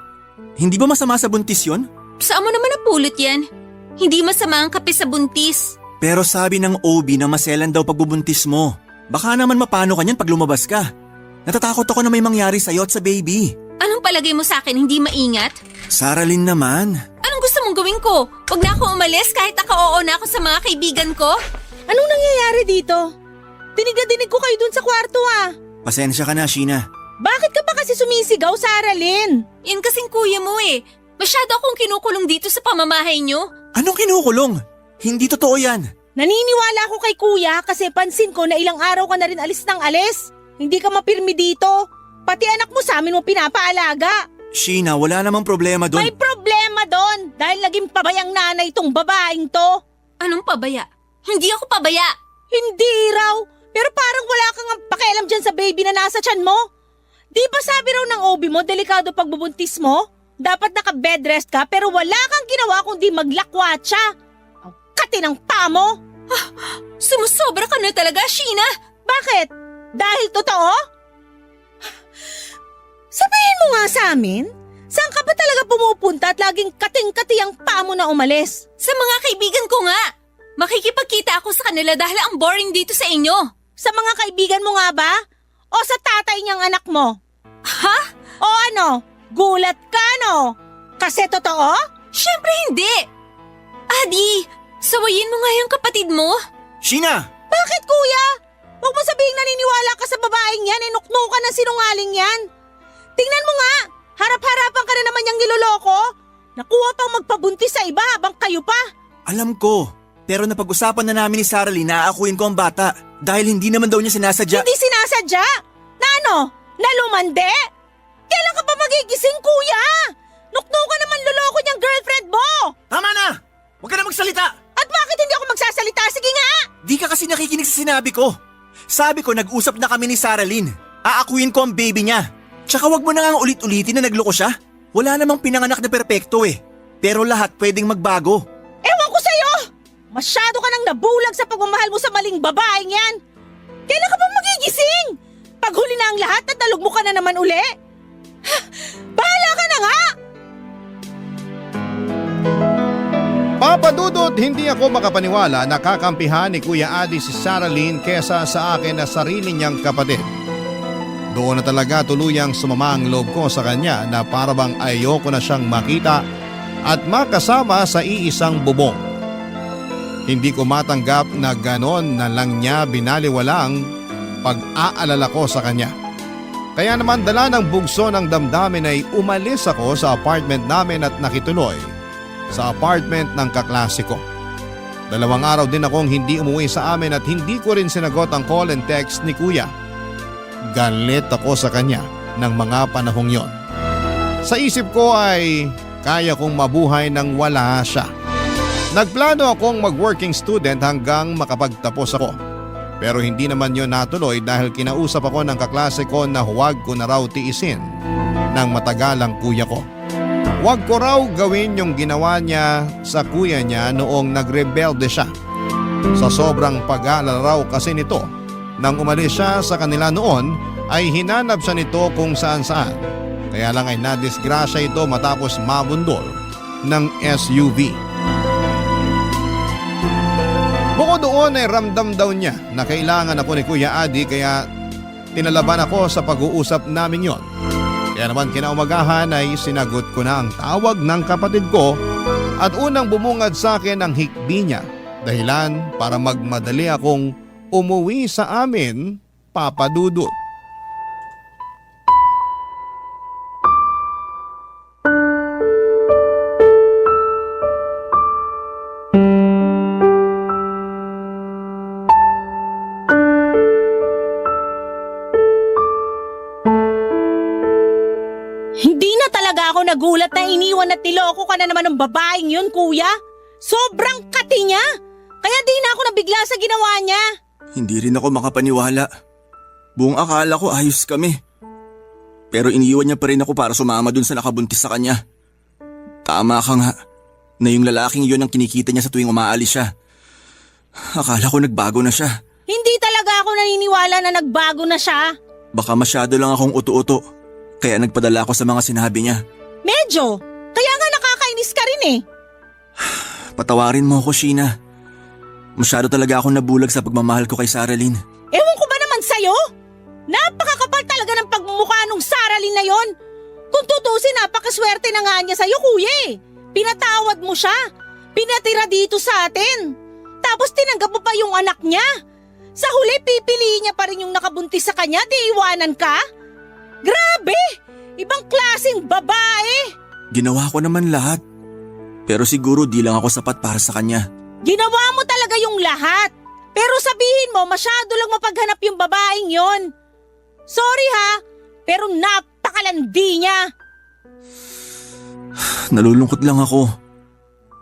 Hindi ba masama sa buntis yun? Saan mo naman napulot yan? Hindi masama ang kape sa buntis. Pero sabi ng OB na maselan daw pagbubuntis mo. Baka naman mapano ka niyan pag lumabas ka. Natatakot ako na may mangyari sa'yo at sa baby. Anong palagay mo sa akin, hindi maingat? Saralyn naman. Anong gusto mong gawin ko? Huwag na ako umalis kahit naka-oo na ako sa mga kaibigan ko? Anong nangyayari dito? Dinig na dinig ko kayo dun sa kwarto Pasensya ka na, Sheena. Bakit ka pa kasi sumisigaw, Saralyn? Yan kasing kuya mo Masyado akong kinukulong dito sa pamamahay nyo. Anong kinukulong? Hindi totoo yan. Naniniwala ako kay kuya kasi pansin ko na ilang araw ka na rin alis ng alis. Hindi ka mapirmi dito. Pati anak mo sa amin mo pinapaalaga. Sheena, wala namang problema doon. May problema doon dahil naging pabayang nanay itong babaeng to. Anong pabaya? Hindi ako pabaya. Hindi raw. Pero parang wala kang pakialam dyan sa baby na nasa tiyan mo. Di ba sabi raw ng OB mo, delikado pagbubuntis mo? Dapat naka-bed rest ka pero wala kang ginawa kundi maglakwatsa. Ang kati ng paa mo. Sumusobra ka na talaga, Sheena. Bakit? Dahil totoo? Sabihin mo nga sa amin, saan ka ba talaga pumupunta at laging kating-kati ang paa mo na umalis? Sa mga kaibigan ko nga. Makikipagkita ako sa kanila dahil ang boring dito sa inyo. Sa mga kaibigan mo nga ba? O sa tatay niyang anak mo? Ha? O ano? Gulat ka no? Kasi totoo? Syempre hindi. Adi, sawayin mo nga yung kapatid mo. Sheena! Bakit kuya? Huwag mo sabihing naniniwala ka sa babaeng yan, nuknukan ng sinungaling yan. Tingnan mo nga, harap-harapan ka na naman niyang niloloko. Nakuha pang magpabuntis sa iba habang kayo pa. Alam ko, pero napag-usapan na namin ni Saralyn na aakuin ko ang bata dahil hindi naman daw niya sinasadya. Hindi sinasadya? Na ano? Nalumande? Kailan ka pa magigising kuya? Nuknukan naman loloko niyang girlfriend mo. Tama na! Huwag ka na magsalita! At bakit hindi ako magsasalita? Sige nga! Di ka kasi nakikinig sa sinabi ko. Sabi ko nag-usap na kami ni Saralyn. Aakuin ko ang baby niya. Tsaka wag mo na nga ulit-ulitin na nagloko siya. Wala namang pinanganak na perpekto Pero lahat pwedeng magbago. Ewan ko sa'yo! Masyado ka nang nabulag sa pagmamahal mo sa maling babaeng yan. Kailan ka pa magigising? Paghuli na ang lahat at nalugmo ka na naman uli? Bahala ka na nga! Papa Dudut, hindi ako makapaniwala na kakampihan ni Kuya Adi si Saralyn kesa sa akin na sarili niyang kapatid. Doon na talaga tuluyang sumama ang loob ko sa kanya na parabang ayoko na siyang makita at makasama sa iisang bubong. Hindi ko matanggap na ganon na lang niya binaliwalang pag-aalala ko sa kanya. Kaya naman dala ng bugso ng damdamin ay umalis ako sa apartment namin at nakituloy sa apartment ng kaklase ko. 2 araw din akong hindi umuwi sa amin at hindi ko rin sinagot ang call and text ni kuya. Galit ako sa kanya ng mga panahong yon. Sa isip ko ay kaya kong mabuhay nang wala siya. Nagplano akong mag-working student hanggang makapagtapos ako. Pero hindi naman yon natuloy dahil kinausap ako ng kaklase ko na huwag ko na raw tiisin ng matagalang kuya ko. Huwag ko raw gawin yung ginawa niya sa kuya niya noong nagrebelde siya. Sa sobrang pag-aalala raw kasi nito, nang umalis siya sa kanila noon ay hinanap siya nito kung saan saan. Kaya lang ay nadisgrasya ito matapos mabundol ng SUV. Bukod doon ay ramdam daw niya na kailangan ako ni Kuya Adi kaya tinalaban ako sa pag-uusap namin yon. Kaya naman kinaumagahan ay sinagot ko na ang tawag ng kapatid ko at unang bumungad sa akin ang hikbi niya. Dahilan para magmadali akong umuwi sa amin, Papa Dudut. Hindi na talaga ako nagulat na iniwan at niloko ka na naman ng babaeng yun, kuya. Sobrang kati niya. Kaya di na ako nabigla sa ginawa niya. Hindi rin ako makapaniwala. Buong akala ko ayos kami. Pero iniwan niya pa rin ako para sumama dun sa nakabuntis sa kanya. Tama ka nga, na yung lalaking yun ang kinikita niya sa tuwing umaalis siya. Akala ko nagbago na siya. Hindi talaga ako naniniwala na nagbago na siya. Baka masyado lang akong uto-uto, kaya nagpadala ako sa mga sinabi niya. Medyo. Kaya nga nakakainis ka rin eh. Patawarin mo ako, Sheena. Masyado talaga akong nabulag sa pagmamahal ko kay Saralyn. Ewan ko ba naman sa'yo? Napakakapal talaga ng pagmumukha nung Saralyn na yon. Kung tutusin, napakaswerte na nga niya sa'yo, kuya eh. Pinatawad mo siya. Pinatira dito sa atin. Tapos tinanggap mo pa yung anak niya. Sa huli, pipiliin niya pa rin yung nakabuntis sa kanya, di iwanan ka? Grabe! Ibang klaseng babae! Ginawa ko naman lahat. Pero siguro di lang ako sapat para sa kanya. Ginawa mo talaga yung lahat. Pero sabihin mo, masyado lang mapaghanap yung babaeng yon. Sorry ha, pero napakalandi niya. Nalulungkot lang ako.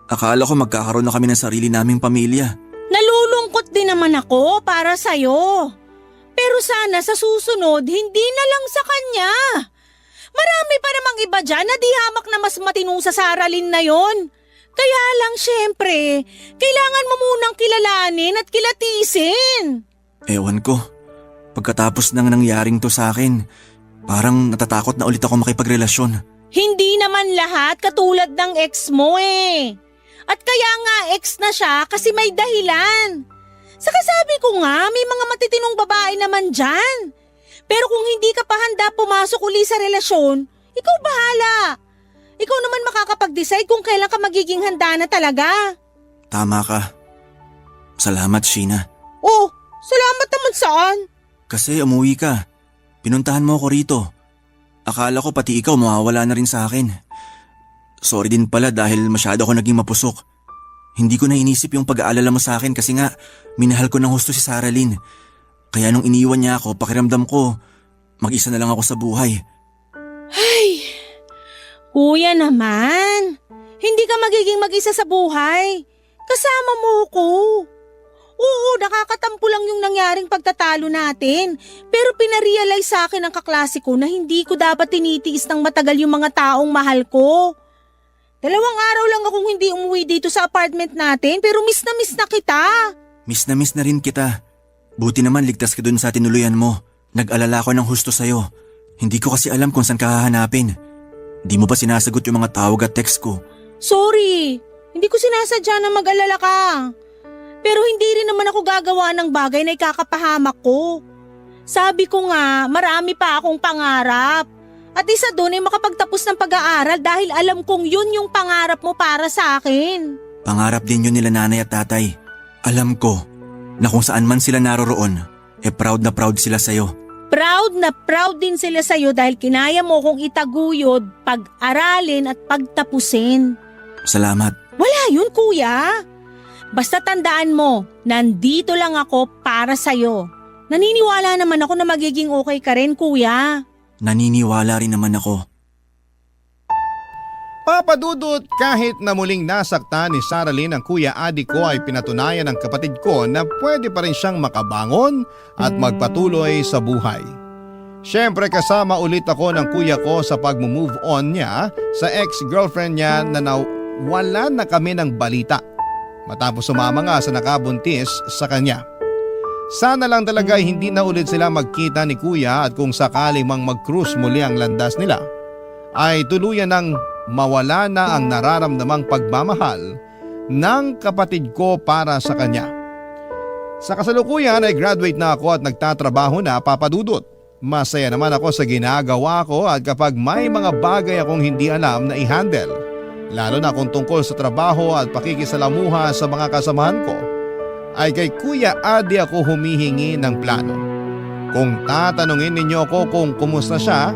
Akala ko magkakaroon na kami ng sarili naming pamilya. Nalulungkot din naman ako para sa'yo. Pero sana sa susunod, hindi na lang sa kanya. Marami pa namang iba dyan na di hamak na mas matino sa Saralyn na yon. Kaya lang syempre, kailangan mo munang kilalanin at kilatisin. Ewan ko. Pagkatapos ng nangyaring to sa akin, parang natatakot na ulit ako makipagrelasyon. Hindi naman lahat katulad ng ex mo eh. At kaya nga ex na siya kasi may dahilan. Saka sabi ko nga, may mga matitinong babae naman dyan. Pero kung hindi ka pa handa pumasok uli sa relasyon, ikaw bahala. Ikaw naman makakapag-decide kung kailan ka magiging handa na talaga. Tama ka. Salamat, Sheena. Oh, salamat naman saan? Kasi umuwi ka. Pinuntahan mo ako rito. Akala ko pati ikaw mawawala na rin sa akin. Sorry din pala dahil masyado ako naging mapusok. Hindi ko na inisip yung pag-aalala mo sa akin kasi nga minahal ko ng husto si Saralyn. Kaya nung iniwan niya ako, pakiramdam ko, mag-isa na lang ako sa buhay. Ay, kuya naman. Hindi ka magiging mag-isa sa buhay. Kasama mo ko. Oo, nakakatampo lang yung nangyaring pagtatalo natin. Pero pinarealize sa akin ng kaklase ko na hindi ko dapat tinitiis ng matagal yung mga taong mahal ko. 2 araw lang akong hindi umuwi dito sa apartment natin pero miss na kita. Miss na rin kita. Buti naman ligtas ka dun sa tinuluyan mo. Nag-alala ko ng husto sa'yo. Hindi ko kasi alam kung saan ka hahanapin. Di mo ba sinasagot yung mga tawag at text ko? Sorry, hindi ko sinasadya na mag-alala ka. Pero hindi rin naman ako gagawa ng bagay na ikakapahamak ko. Sabi ko nga, marami pa akong pangarap. At isa doon ay makapagtapos ng pag-aaral dahil alam kong yun yung pangarap mo para sa akin. Pangarap din yun nila nanay at tatay. Alam ko na kung saan man sila naroroon, proud na proud sila sa'yo. Proud na proud din sila sa'yo dahil kinaya mo kong itaguyod, pag-aralin at pagtapusin. Salamat. Wala yun, kuya. Basta tandaan mo, nandito lang ako para sa'yo. Naniniwala naman ako na magiging okay ka rin, kuya. Naniniwala rin naman ako. Papa Dudut, kahit na muling nasaktan ni Saralyn ang Kuya Adi ko ay pinatunayan ng kapatid ko na pwede pa rin siyang makabangon at magpatuloy sa buhay. Siyempre kasama ulit ako ng kuya ko sa pag-move on niya sa ex-girlfriend niya na wala na kami ng balita matapos sumama nga sa nakabuntis sa kanya. Sana lang talaga hindi na ulit sila magkita ni kuya at kung sakaling mang mag-cruise muli ang landas nila ay tuluyan ng mawala na ang nararamdamang pagmamahal ng kapatid ko para sa kanya. Sa kasalukuyan ay graduate na ako at nagtatrabaho na, Papa Dudut. Masaya naman ako sa ginagawa ko at kapag may mga bagay akong hindi alam na i-handle, lalo na kung tungkol sa trabaho at pakikisalamuha sa mga kasamahan ko, ay kay Kuya Adi ako humihingi ng plano. Kung tatanungin ninyo ko kung kumusta siya,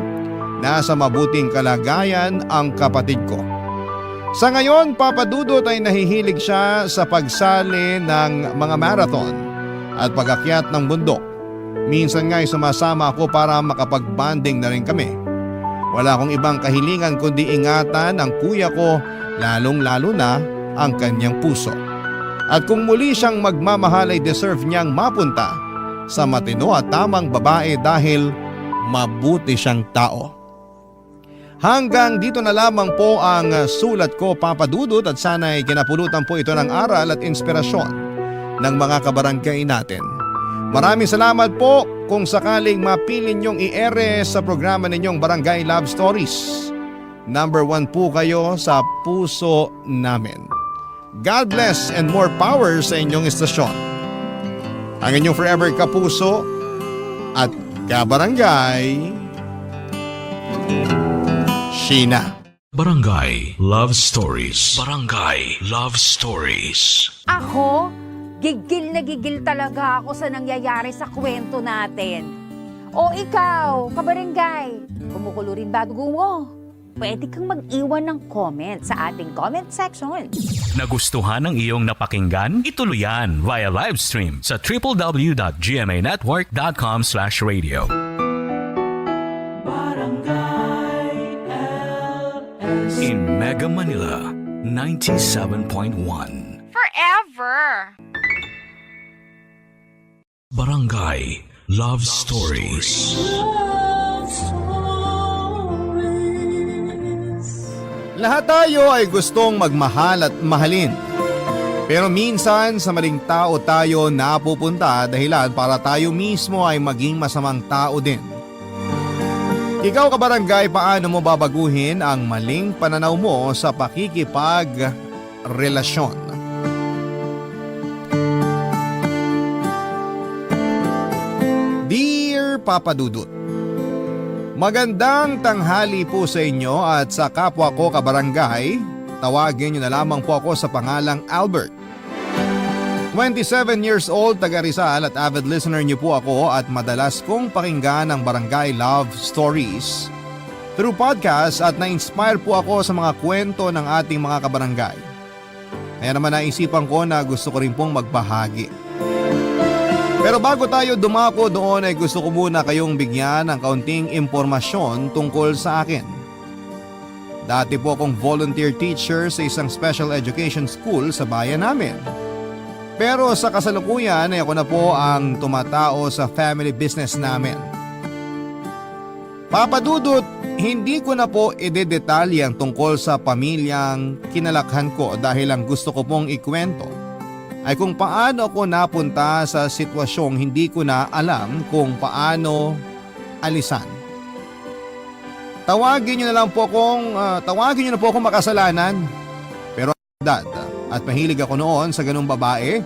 nasa mabuting kalagayan ang kapatid ko. Sa ngayon, Papa Dudut ay nahihilig siya sa pagsali ng mga marathon at pag-akyat ng bundok. Minsan nga'y sumasama ako para makapag-bonding na rin kami. Wala akong ibang kahilingan kundi ingatan ang kuya ko, lalong-lalo na ang kanyang puso. At kung muli siyang magmamahal ay deserve niyang mapunta sa matino at tamang babae dahil mabuti siyang tao. Hanggang dito na lamang po ang sulat ko, Papa Dudut, at sana'y kinapulutan po ito ng aral at inspirasyon ng mga kabarangay natin. Maraming salamat po kung sakaling mapili ninyong i-ere sa programa ninyong Barangay Love Stories. Number 1 po kayo sa puso namin. God bless and more power sa inyong istasyon. Ang inyong forever kapuso at kabarangay, Sheena. Barangay Love Stories. Barangay Love Stories. Ako, gigil na gigil talaga ako sa nangyayari sa kwento natin. O ikaw, kabarangay, kumukulo rin ba dugo mo? Pwede kang mag-iwan ng comment sa ating comment section. Nagustuhan ng iyong napakinggan? Ituloy yan via live stream sa www.gmanetwork.com/radio. In Mega Manila, 97.1. Forever! Barangay Love Stories. Lahat tayo ay gustong magmahal at mahalin. Pero minsan sa maling tao tayo napupunta dahilan para tayo mismo ay maging masamang tao din. Ikaw, kabarangay, paano mo babaguhin ang maling pananaw mo sa pakikipagrelasyon? Dear Papa Dudut, magandang tanghali po sa inyo at sa kapwa ko kabarangay. Tawagin niyo na lamang po ako sa pangalang Albert. 27 years old, taga Rizal at avid listener niyo po ako at madalas kong pakinggan ang Barangay Love Stories through podcast at na-inspire po ako sa mga kwento ng ating mga kabarangay. Kaya naman naisipan ko na gusto ko rin pong magbahagi. Pero bago tayo dumako doon ay gusto ko muna kayong bigyan ng kaunting impormasyon tungkol sa akin. Dati po akong volunteer teacher sa isang special education school sa bayan namin. Pero sa kasalukuyan ay ako na po ang tumatao sa family business namin. Papa Dudut, hindi ko na po idedetalye ang tungkol sa pamilyang kinalakhan ko dahil ang gusto ko pong ikwento ay kung paano ako napunta sa sitwasyong hindi ko na alam kung paano alisan. Tawagin niyo na po akong makasalanan. Pero dad, at mahilig ako noon sa ganung babae.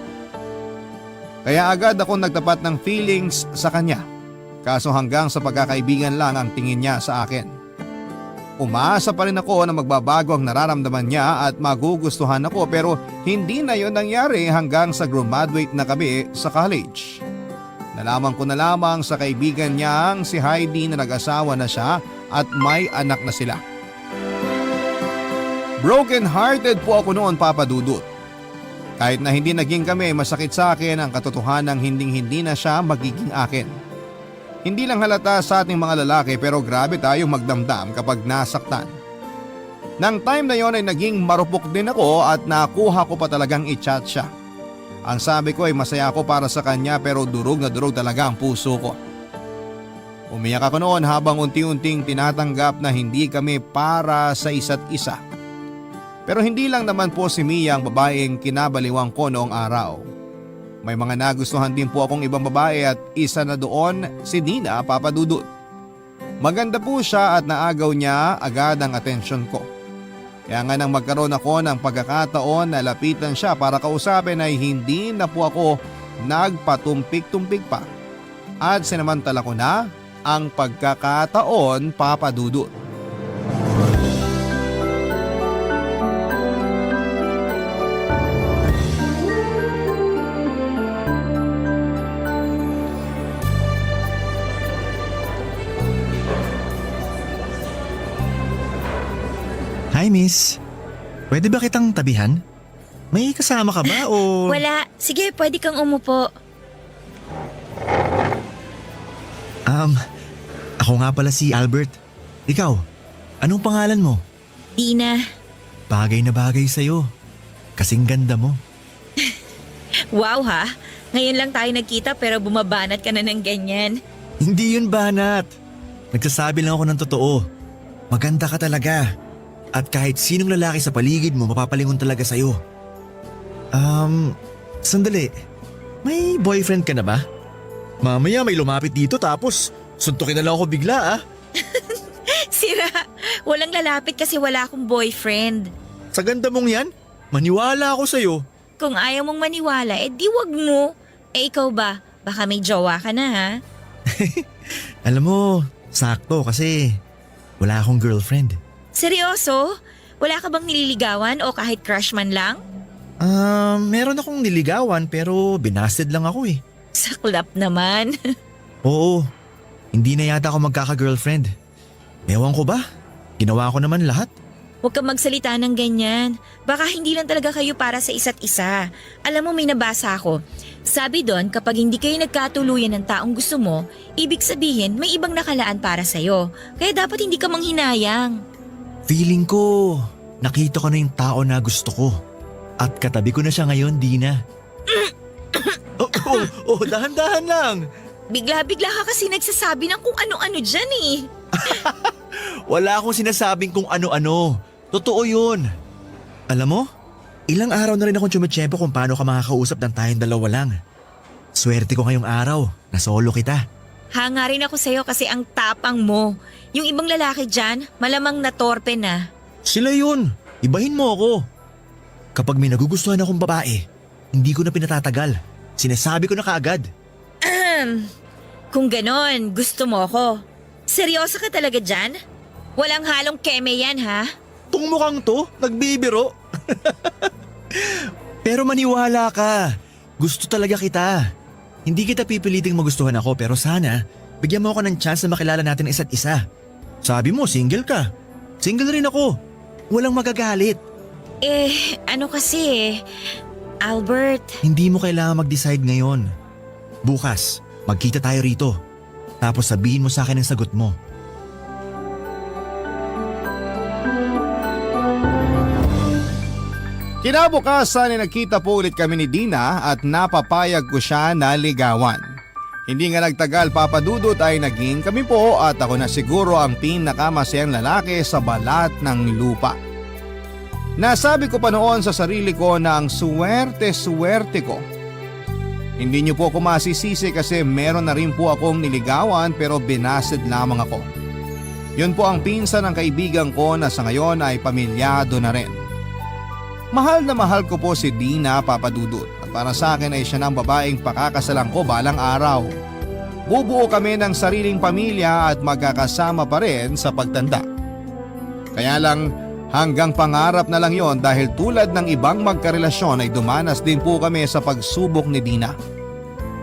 Kaya agad akong nagtapat ng feelings sa kanya. Kaso hanggang sa pagkakaibigan lang ang tingin niya sa akin. Umaasa pa rin ako na magbabago ang nararamdaman niya at magugustuhan ako pero hindi na yon nangyari hanggang sa graduate na kami sa college. Nalaman ko na lamang sa kaibigan niyang si Heidi na nag-asawa na siya at may anak na sila. Broken hearted po ako noon, Papa Dudut. Kahit na hindi naging kami, masakit sa akin ang katotohanan ng hindi na siya magiging akin. Hindi lang halata sa ating mga lalaki pero grabe tayong magdamdam kapag nasaktan. Nang time na yon ay naging marupok din ako at nakuha ko pa talagang i-chat siya. Ang sabi ko ay masaya ako para sa kanya pero durog na durog talaga ang puso ko. Umiyak ako noon habang unti-unting tinatanggap na hindi kami para sa isa't isa. Pero hindi lang naman po si Mia ang babaeng kinabaliwang ko noong araw. May mga nagustuhan din po akong ibang babae at isa na doon si Dina, Papa Dudut. Maganda po siya at naagaw niya agad ang atensyon ko. Kaya nga nang magkaroon ako ng pagkakataon na lapitan siya para kausapin ay hindi na po ako nagpatumpik-tumpik pa. At sinamantala ko na ang pagkakataon, Papa Dudut. Hi miss, pwede ba kitang tabihan? May kasama ka ba o… Wala. Sige, pwede kang umupo. Ako nga pala si Albert. Ikaw, anong pangalan mo? Dina. Bagay na bagay sa'yo. Kasing ganda mo. Wow ha. Ngayon lang tayo nagkita pero bumabanat ka na ng ganyan. Hindi yun banat. Nagsasabi lang ako ng totoo. Maganda ka talaga. At kahit sinong lalaki sa paligid mo mapapalingon talaga sa'yo. Sandali. May boyfriend ka na ba? Mamaya may lumapit dito tapos suntukin na lang ako bigla ah. Sira. Walang lalapit kasi wala akong boyfriend. Sa ganda mong yan, maniwala ako sa'yo. Kung ayaw mong maniwala, di wag mo. Ikaw ba? Baka may jowa ka na ha? Alam mo, sakto kasi wala akong girlfriend. Seryoso? Wala ka bang nililigawan o kahit crush man lang? Meron akong niligawan pero binasted lang ako eh. Saklap naman. Oo, hindi na yata ako magkaka-girlfriend. Ewan ko ba? Ginawa ko naman lahat. Huwag kang magsalita ng ganyan. Baka hindi lang talaga kayo para sa isa't isa. Alam mo, may nabasa ako. Sabi doon, kapag hindi kayo nagkatuluyan ng taong gusto mo, ibig sabihin may ibang nakalaan para sa'yo. Kaya dapat hindi ka manghinayang. Feeling ko, nakita ko na yung tao na gusto ko. At katabi ko na siya ngayon, Dina. Dahan-dahan lang. Bigla-bigla ka kasi nagsasabi ng kung ano-ano dyan eh. Wala akong sinasabing kung ano-ano. Totoo yun. Alam mo, ilang araw na rin akong tsumitsyempo kung paano ka makakausap ng tayong dalawa lang. Swerte ko ngayong araw na solo kita. Hanga rin ako sa'yo kasi ang tapang mo. Yung ibang lalaki dyan, malamang natorpe na. Sila yun. Ibahin mo ako. Kapag may nagugustuhan akong babae, hindi ko na pinatatagal. Sinasabi ko na kaagad. Kung ganon, gusto mo ako. Seryoso ka talaga dyan? Walang halong keme yan ha? Tung mukhang to, nagbibiro. Pero maniwala ka. Gusto talaga kita. Hindi kita pipiliting magustuhan ako pero sana bigyan mo ako ng chance na makilala natin ang isa't isa. Sabi mo single ka. Single rin ako. Walang magagalit. Ano kasi Albert. Hindi mo kailangan mag-decide ngayon. Bukas, magkita tayo rito. Tapos sabihin mo sa akin ang sagot mo. Kinabukasan ay nagkita po ulit kami ni Dina at napapayag ko siya na ligawan. Hindi nga nagtagal, Papa Dudut, ay naging kami po at ako na siguro ang pinakamasayang lalaki sa balat ng lupa. Nasabi ko pa noon sa sarili ko na ang swerte-swerte ko. Hindi niyo po ako masisisi kasi meron na rin po akong niligawan pero binasid lamang ako. Yun po ang pinsan ng kaibigan ko na sa ngayon ay pamilyado na rin. Mahal na mahal ko po si Dina, Papa Dudut, at para sa akin ay siya ng babaeng pakakasalan ko balang araw. Bubuo kami ng sariling pamilya at magkakasama pa rin sa pagtanda. Kaya lang hanggang pangarap na lang yon dahil tulad ng ibang magkarelasyon ay dumanas din po kami sa pagsubok ni Dina.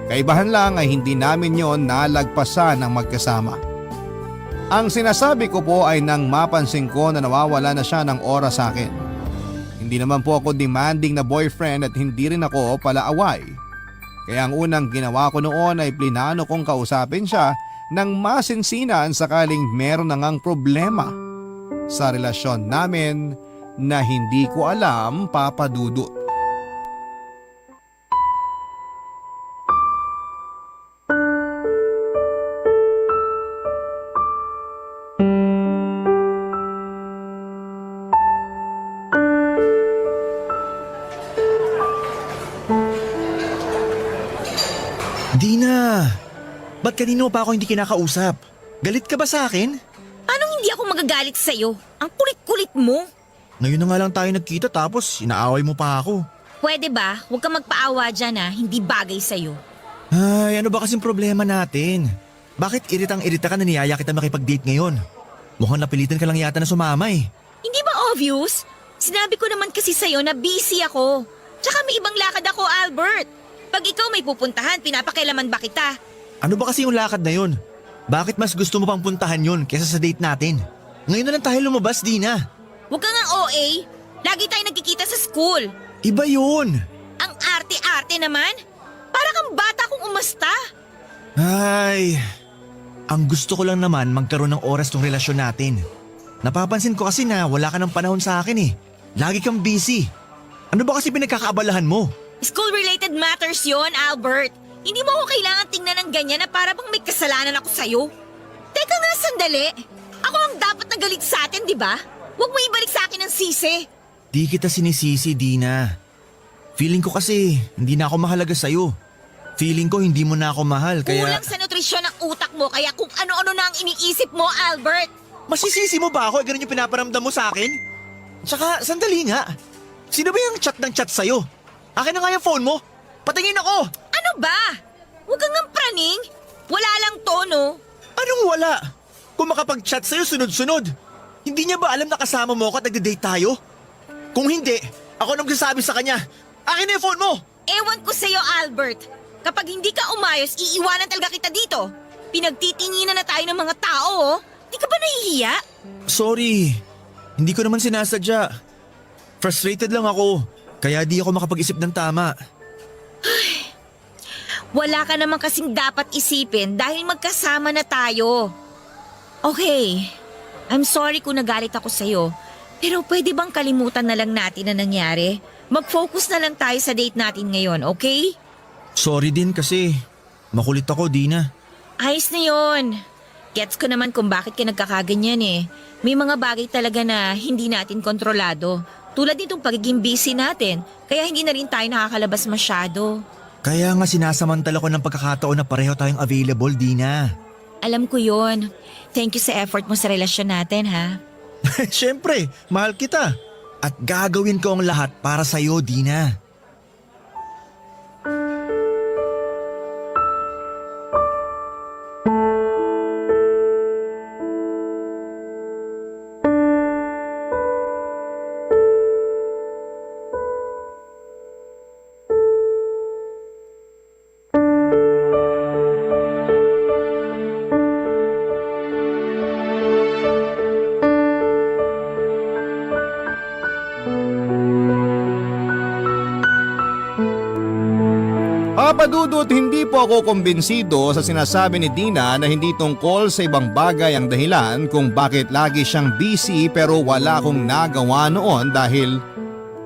Kaibahan lang ay hindi namin yon nalagpasan ng magkasama. Ang sinasabi ko po ay nang mapansin ko na nawawala na siya ng oras sa akin. Hindi naman po ako demanding na boyfriend at hindi rin ako palaaway. Kaya ang unang ginawa ko noon ay plinano kong kausapin siya ng masinsinan sakaling meron na ngang problema sa relasyon namin na hindi ko alam, Papa Dudut. Dina, ba't kanino pa ako hindi kinakausap? Galit ka ba sa akin? Anong hindi ako magagalit sa'yo? Ang kulit-kulit mo. Ngayon na nga lang tayo nagkita tapos inaaway mo pa ako. Pwede ba? Huwag kang magpaawa dyan hindi bagay sa'yo. Ay, ano ba kasing problema natin? Bakit iritang-irita ka na niyaya kita makipag-date ngayon? Mukhang napilitan ka lang yata na sumama eh. Hindi ba obvious? Sinabi ko naman kasi sa'yo na busy ako. Tsaka may ibang lakad ako, Albert. Pag ikaw may pupuntahan, pinapakailaman ba kita? Ano ba kasi yung lakad na yun? Bakit mas gusto mo pang puntahan yun kesa sa date natin? Ngayon na lang tayo lumabas, Dina. Huwag ka nga OA. Lagi tayo nagkikita sa school. Iba yun. Ang arte-arte naman. Para kang bata kung umasta. Ay, ang gusto ko lang naman magkaroon ng oras tong relasyon natin. Napapansin ko kasi na wala ka ng panahon sa akin eh. Lagi kang busy. Ano ba kasi pinagkakaabalahan mo? School-related matters yon, Albert. Hindi mo ako kailangan tingnan ng ganyan na para bang may kasalanan ako sa'yo. Teka nga sandali. Ako ang dapat na galit sa atin, di ba? Huwag mo ibalik sa akin ang sisi. Di kita sinisisi, Dina. Feeling ko kasi hindi na ako mahalaga sa'yo. Feeling ko hindi mo na ako mahal kaya... Kulang sa nutrisyon ng utak mo kaya kung ano-ano na ang iniisip mo, Albert. Masisisi mo ba ako? Ganun yung pinaparamdam mo sa akin? Tsaka, sandali nga. Sino ba yung chat ng chat sa'yo? Akin na nga yung phone mo. Patingin ako. Ano ba? Huwag kang ang praning. Wala lang to, no? Anong wala? Kung makapag-chat sa'yo sunod-sunod. Hindi niya ba alam na kasama mo ako at nagde-date tayo? Kung hindi, ako nagsasabi sa kanya. Akin na yung phone mo. Ewan ko sa'yo, Albert. Kapag hindi ka umayos, iiwanan talaga kita dito. Pinagtitinginan na tayo ng mga tao, oh. Di ka ba nahihiya? Sorry. Hindi ko naman sinasadya. Frustrated lang ako. Kaya di ako makapag-isip ng tama. Wala ka naman kasing dapat isipin dahil magkasama na tayo. Okay, I'm sorry kung nagalit ako sa'yo. Pero pwede bang kalimutan na lang natin na nangyari? Mag-focus na lang tayo sa date natin ngayon, okay? Sorry din kasi makulit ako, Dina. Ayos na yun. Gets ko naman kung bakit ka nagkakaganyan eh. May mga bagay talaga na hindi natin kontrolado. Tulad nitong pagiging busy natin, kaya hindi na rin tayo nakakalabas masyado. Kaya nga sinasamantala ko ng pagkakataon na pareho tayong available, Dina. Alam ko yon. Thank you sa effort mo sa relasyon natin, ha? Siyempre, mahal kita. At gagawin ko ang lahat para sa'yo, Dina. Papa Dudut, hindi po ako kumbinsido sa sinasabi ni Dina na hindi tungkol sa ibang bagay ang dahilan kung bakit lagi siyang busy pero wala akong nagawa noon dahil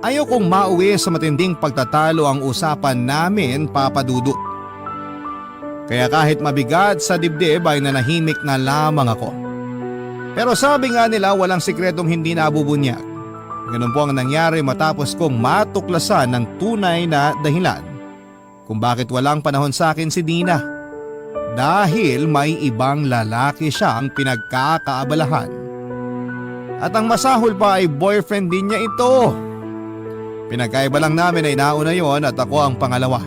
ayaw kong mauwi sa matinding pagtatalo ang usapan namin, Papa Dudut. Kaya kahit mabigat sa dibdib ay nanahimik na lamang ako. Pero sabi nga nila walang sikretong hindi nabubunyag. Ganun po ang nangyari matapos kong matuklasan ng tunay na dahilan kung bakit walang panahon sa akin si Dina. Dahil may ibang lalaki siyang pinagkakaabalahan. At ang masahol pa ay boyfriend din niya ito. Pinagkaiba lang namin ay nauna yon at ako ang pangalawa.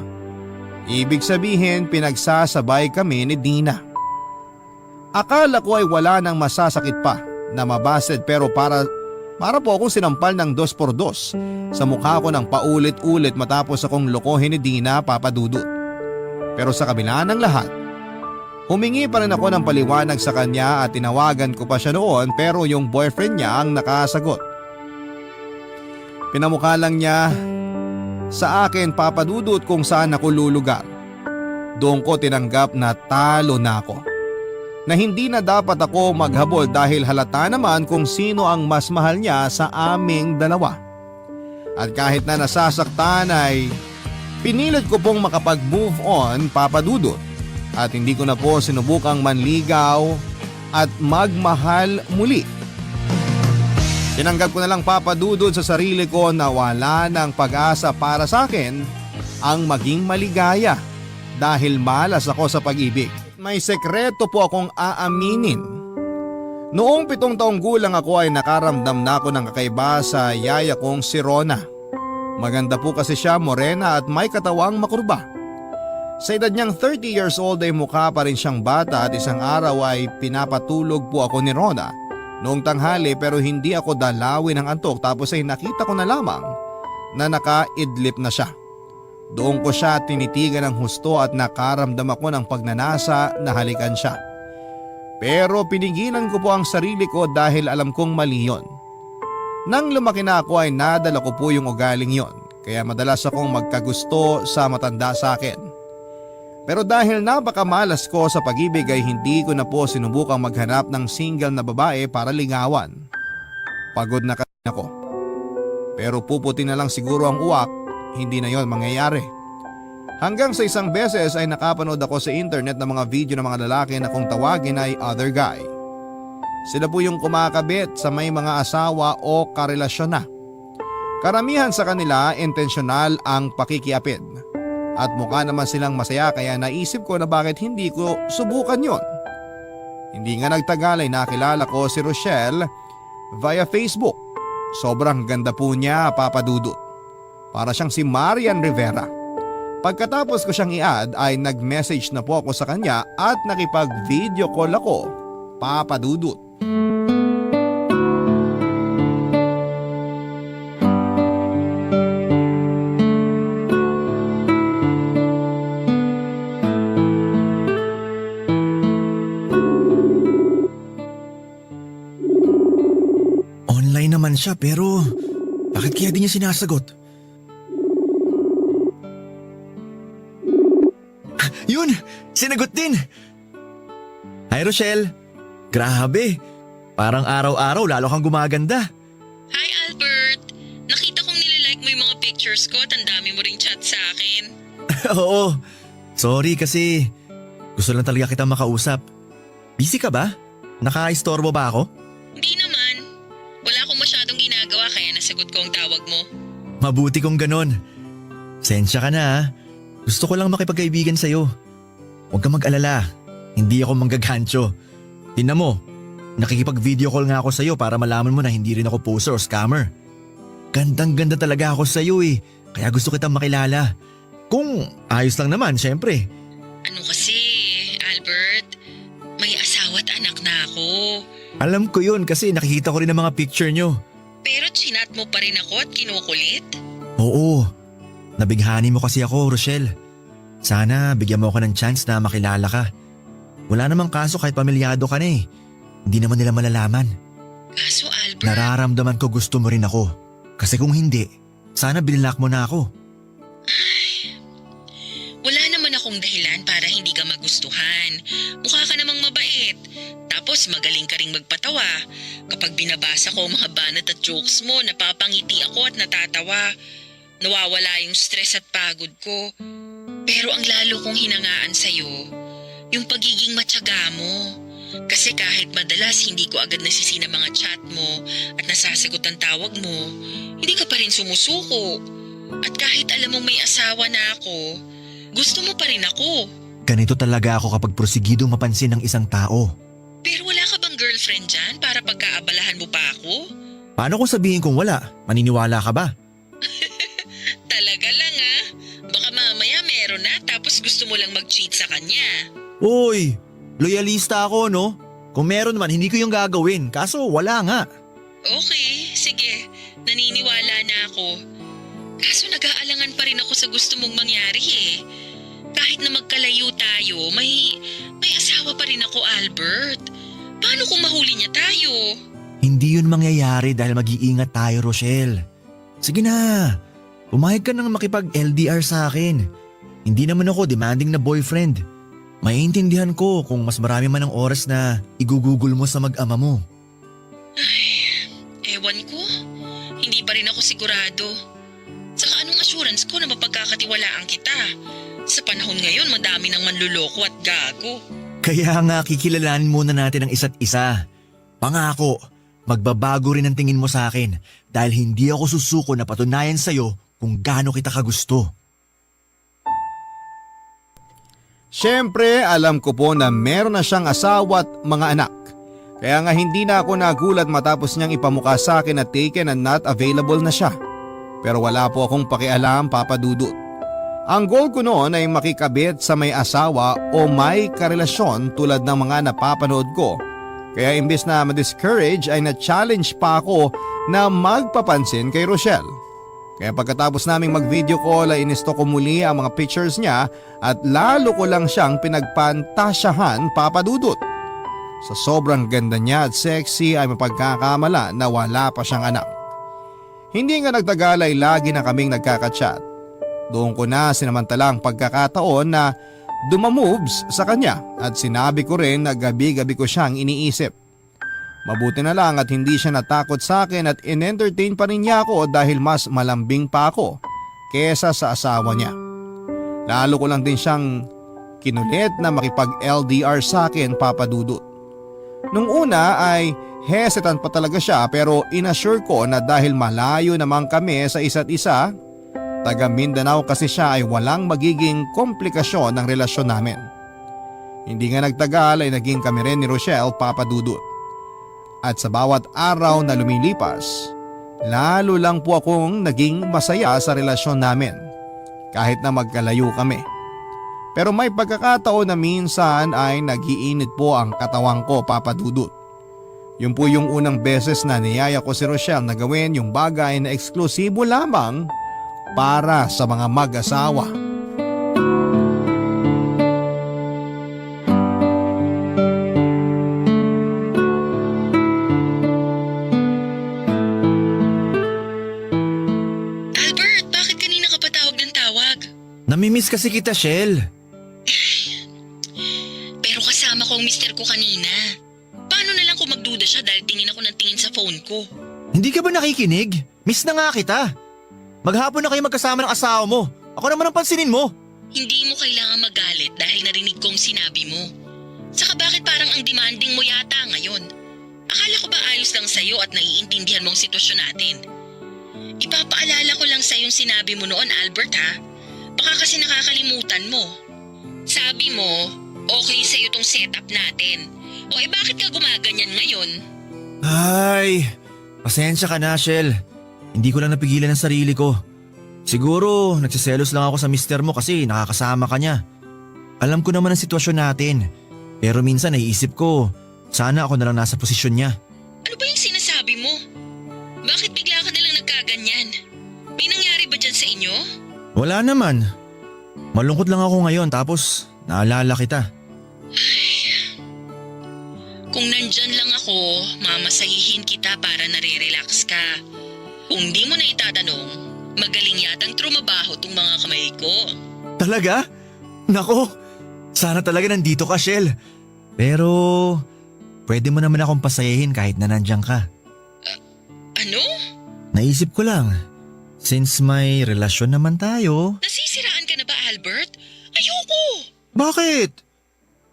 Ibig sabihin pinagsasabay kami ni Dina. Akala ko ay wala nang masasakit pa na mabasted pero para po akong sinampal ng 2x2 sa mukha ko ng paulit-ulit matapos akong lokohin ni Dina, Papa Dudut. Pero sa kabila ng lahat, humingi pa rin ako ng paliwanag sa kanya at tinawagan ko pa siya noon pero yung boyfriend niya ang nakasagot. Pinamukha lang niya sa akin, Papa Dudut, kung saan ako lulugar. Doon ko tinanggap na talo na ako. Na hindi na dapat ako maghabol dahil halata naman kung sino ang mas mahal niya sa aming dalawa. At kahit na nasasaktan ay pinilit ko pong makapag-move on, Papa Dudut. At hindi ko na po sinubukang manligaw at magmahal muli. Tinanggap ko na lang, Papa Dudut, sa sarili ko na wala ng pag-asa para sa akin ang maging maligaya dahil malas ako sa pag-ibig. May sekreto po akong aaminin. Noong 7 taong gulang ako ay nakaramdam na ako ng kakaiba sa yaya kong si Rona. Maganda po kasi siya, morena at may katawang makurba. Sa edad niyang 30 years old ay mukha pa rin siyang bata at isang araw ay pinapatulog po ako ni Rona noong tanghali pero hindi ako dalawin ng antok tapos ay nakita ko na lamang na nakaidlip na siya. Doon ko siya tinitigan ng husto at nakaramdam ako ng pagnanasa na halikan siya. Pero pinigilan ko po ang sarili ko dahil alam kong mali yun. Nang lumaki na ako ay nadala ko po yung ugaling yon kaya madalas akong magkagusto sa matanda sa akin. Pero dahil napakamalas ko sa pag-ibig ay hindi ko na po sinubukang maghanap ng single na babae para ligawan. Pagod na kasi ako. Pero puputi na lang siguro ang uwak, hindi na yon mangyayari. Hanggang sa isang beses ay nakapanood ako sa internet ng mga video ng mga lalaki na kung tawagin ay other guy. Sila po yung kumakabit sa may mga asawa o karelasyon na. Karamihan sa kanila intensyonal ang pakikiapid. At mukha naman silang masaya kaya naisip ko na bakit hindi ko subukan yon. Hindi nga nagtagal ay nakilala ko si Rochelle via Facebook. Sobrang ganda po niya, Papa Dudut. Para siyang si Marian Rivera. Pagkatapos ko siyang i-add ay nag-message na po ako sa kanya at nakipag-video call ako, Papa Dudut. Online naman siya pero bakit kaya di niya sinasagot? Yun! Sinagot din! Hi Rochelle! Grabe! Parang araw-araw lalo kang gumaganda. Hi Albert! Nakita kong nililike mo yung mga pictures ko at ang dami mo ring chat sa akin. Oo. Sorry kasi gusto lang talaga kitang makausap. Busy ka ba? Naka-istorbo ba ako? Hindi naman. Wala akong masyadong ginagawa kaya nasagot ko ang tawag mo. Mabuti kong ganon. Sensya ka na ha. Gusto ko lang makipagkaibigan sa'yo. Huwag kang mag-alala. Hindi ako manggagancho. Tingnan mo, nakikipag-video call nga ako sa'yo para malaman mo na hindi rin ako poser o scammer. Gandang-ganda talaga ako sa'yo eh. Kaya gusto kitang makilala. Kung ayos lang naman, syempre. Ano kasi, Albert? May asawa at anak na ako. Alam ko yun kasi nakikita ko rin ang mga picture nyo. Pero chinat mo pa rin ako at kinukulit? Oo. Nabighani mo kasi ako, Rochelle. Sana bigyan mo ako ng chance na makilala ka. Wala namang kaso kahit pamilyado ka na eh. Hindi naman nila malalaman. Kaso Albert… Nararamdaman ko gusto mo rin ako. Kasi kung hindi, sana binilak mo na ako. Wala naman akong dahilan para hindi ka magustuhan. Mukha ka namang mabait. Tapos magaling ka ring magpatawa. Kapag binabasa ko ang mga banat at jokes mo, napapangiti ako at natatawa. Nawawala yung stress at pagod ko. Pero ang lalo kong hinangaan sa'yo, yung pagiging matyaga mo. Kasi kahit madalas hindi ko agad nasisina mga chat mo at nasasagot ang tawag mo, hindi ka pa rin sumusuko. At kahit alam mong may asawa na ako, gusto mo pa rin ako. Ganito talaga ako kapag prosigidong mapansin ng isang tao. Pero wala ka bang girlfriend dyan para pagkaabalahan mo pa ako? Paano kung sabihin kong wala? Maniniwala ka ba? Talaga lang ah. Baka mamaya meron na tapos gusto mo lang mag-cheat sa kanya. Uy, loyalista ako no? Kung meron man, hindi ko yung gagawin. Kaso wala nga. Okay, sige. Naniniwala na ako. Kaso nag-aalangan pa rin ako sa gusto mong mangyari eh. Kahit na magkalayo tayo, may asawa pa rin ako, Albert. Paano kung mahuli niya tayo? Hindi yun mangyayari dahil mag-iingat tayo, Rochelle. Sige na, pumayag ka nang makipag-LDR sa akin. Hindi naman ako demanding na boyfriend. Maiintindihan ko kung mas marami man ang oras na igugugol mo sa mag-ama mo. Ewan ko. Hindi pa rin ako sigurado. Saka anong assurance ko na mapagkakatiwalaan kita? Sa panahon ngayon, madami ng manluloko at gago. Kaya nga kikilalanin muna natin ang isa't isa. Pangako, magbabago rin ang tingin mo sa akin dahil hindi ako susuko na patunayan sa'yo kung gaano kita kagusto. Siyempre, alam ko po na meron na siyang asawa at mga anak. Kaya nga hindi na ako nagulat matapos niyang ipamukha sa akin na taken and not available na siya. Pero wala po akong pakialam, Papa Dudut. Ang goal ko noon ay makikabit sa may asawa o may karelasyon tulad ng mga napapanood ko. Kaya imbes na ma-discourage ay na-challenge pa ako na magpapansin kay Rochelle. Kaya pagkatapos naming mag-video call ay inisto ko muli ang mga pictures niya at lalo ko lang siyang pinagpantasyahan, Papa Dudut. Sa sobrang ganda niya at sexy ay mapagkakamala na wala pa siyang anak. Hindi nga nagtagal ay lagi na kaming nagkaka-chat. Doon ko na sinamantala ang pagkakataon na dumamoves sa kanya at sinabi ko rin na gabi-gabi ko siyang iniisip. Mabuti na lang at hindi siya natakot sa akin at in-entertain pa rin niya ako dahil mas malambing pa ako kesa sa asawa niya. Lalo ko lang din siyang kinulit na makipag-LDR sa akin, Papa Dudut. Nung una ay hesitant pa talaga siya pero inassure ko na dahil malayo naman kami sa isa't isa, taga Mindanao kasi siya ay walang magiging komplikasyon ng relasyon namin. Hindi nga nagtagal ay naging kami rin ni Rochelle, Papa Dudut. At sa bawat araw na lumilipas, lalo lang po akong naging masaya sa relasyon namin kahit na magkalayo kami. Pero may pagkakataon na minsan ay nagiinit po ang katawang ko, Papa Dudut. Yun po yung unang beses na niyaya ko si Rochelle na gawin yung bagay na eksklusibo lamang para sa mga mag-asawa. Albert, bakit kanina ka pa tawag ng tawag? Namimiss kasi kita, Shell. Pero kasama ko ang mister ko kanina. Paano na lang kung magduda siya dahil tingin ako ng tingin sa phone ko? Hindi ka ba nakikinig? Miss na nga kita. Maghapon na kayo magkasama ng asawa mo. Ako naman ang pansinin mo. Hindi mo kailangan magalit dahil narinig ko ang sinabi mo. Saka bakit parang ang demanding mo yata ngayon? Akala ko ba ayos lang sa'yo at naiintindihan mo ang sitwasyon natin? Ipapaalala ko lang sa'yo yung sinabi mo noon, Albert, ha? Baka kasi nakakalimutan mo. Sabi mo, okay sa'yo tong setup natin. O bakit ka gumaganyan ngayon? Ay, pasensya ka na, Shell. Hindi ko lang napigilan ang sarili ko. Siguro, nagsiselos lang ako sa mister mo kasi nakakasama ka niya. Alam ko naman ang sitwasyon natin. Pero minsan naiisip ko, sana ako na lang nasa posisyon niya. Ano ba yung sinasabi mo? Bakit bigla ka nalang nagkaganyan? May nangyari ba dyan sa inyo? Wala naman. Malungkot lang ako ngayon tapos naalala kita. Kung nandyan lang ako, mamasahihin kita para nare-relax ka. Kung di mo na itatanong, magaling yatang trumabaho tong mga kamay ko. Talaga? Nako, sana talaga nandito ka, Shell. Pero, pwede mo naman akong pasayahin kahit na nandiyan ka. Ano? Naisip ko lang, since may relasyon naman tayo. Nasisiraan ka na ba, Albert? Ayoko! Bakit?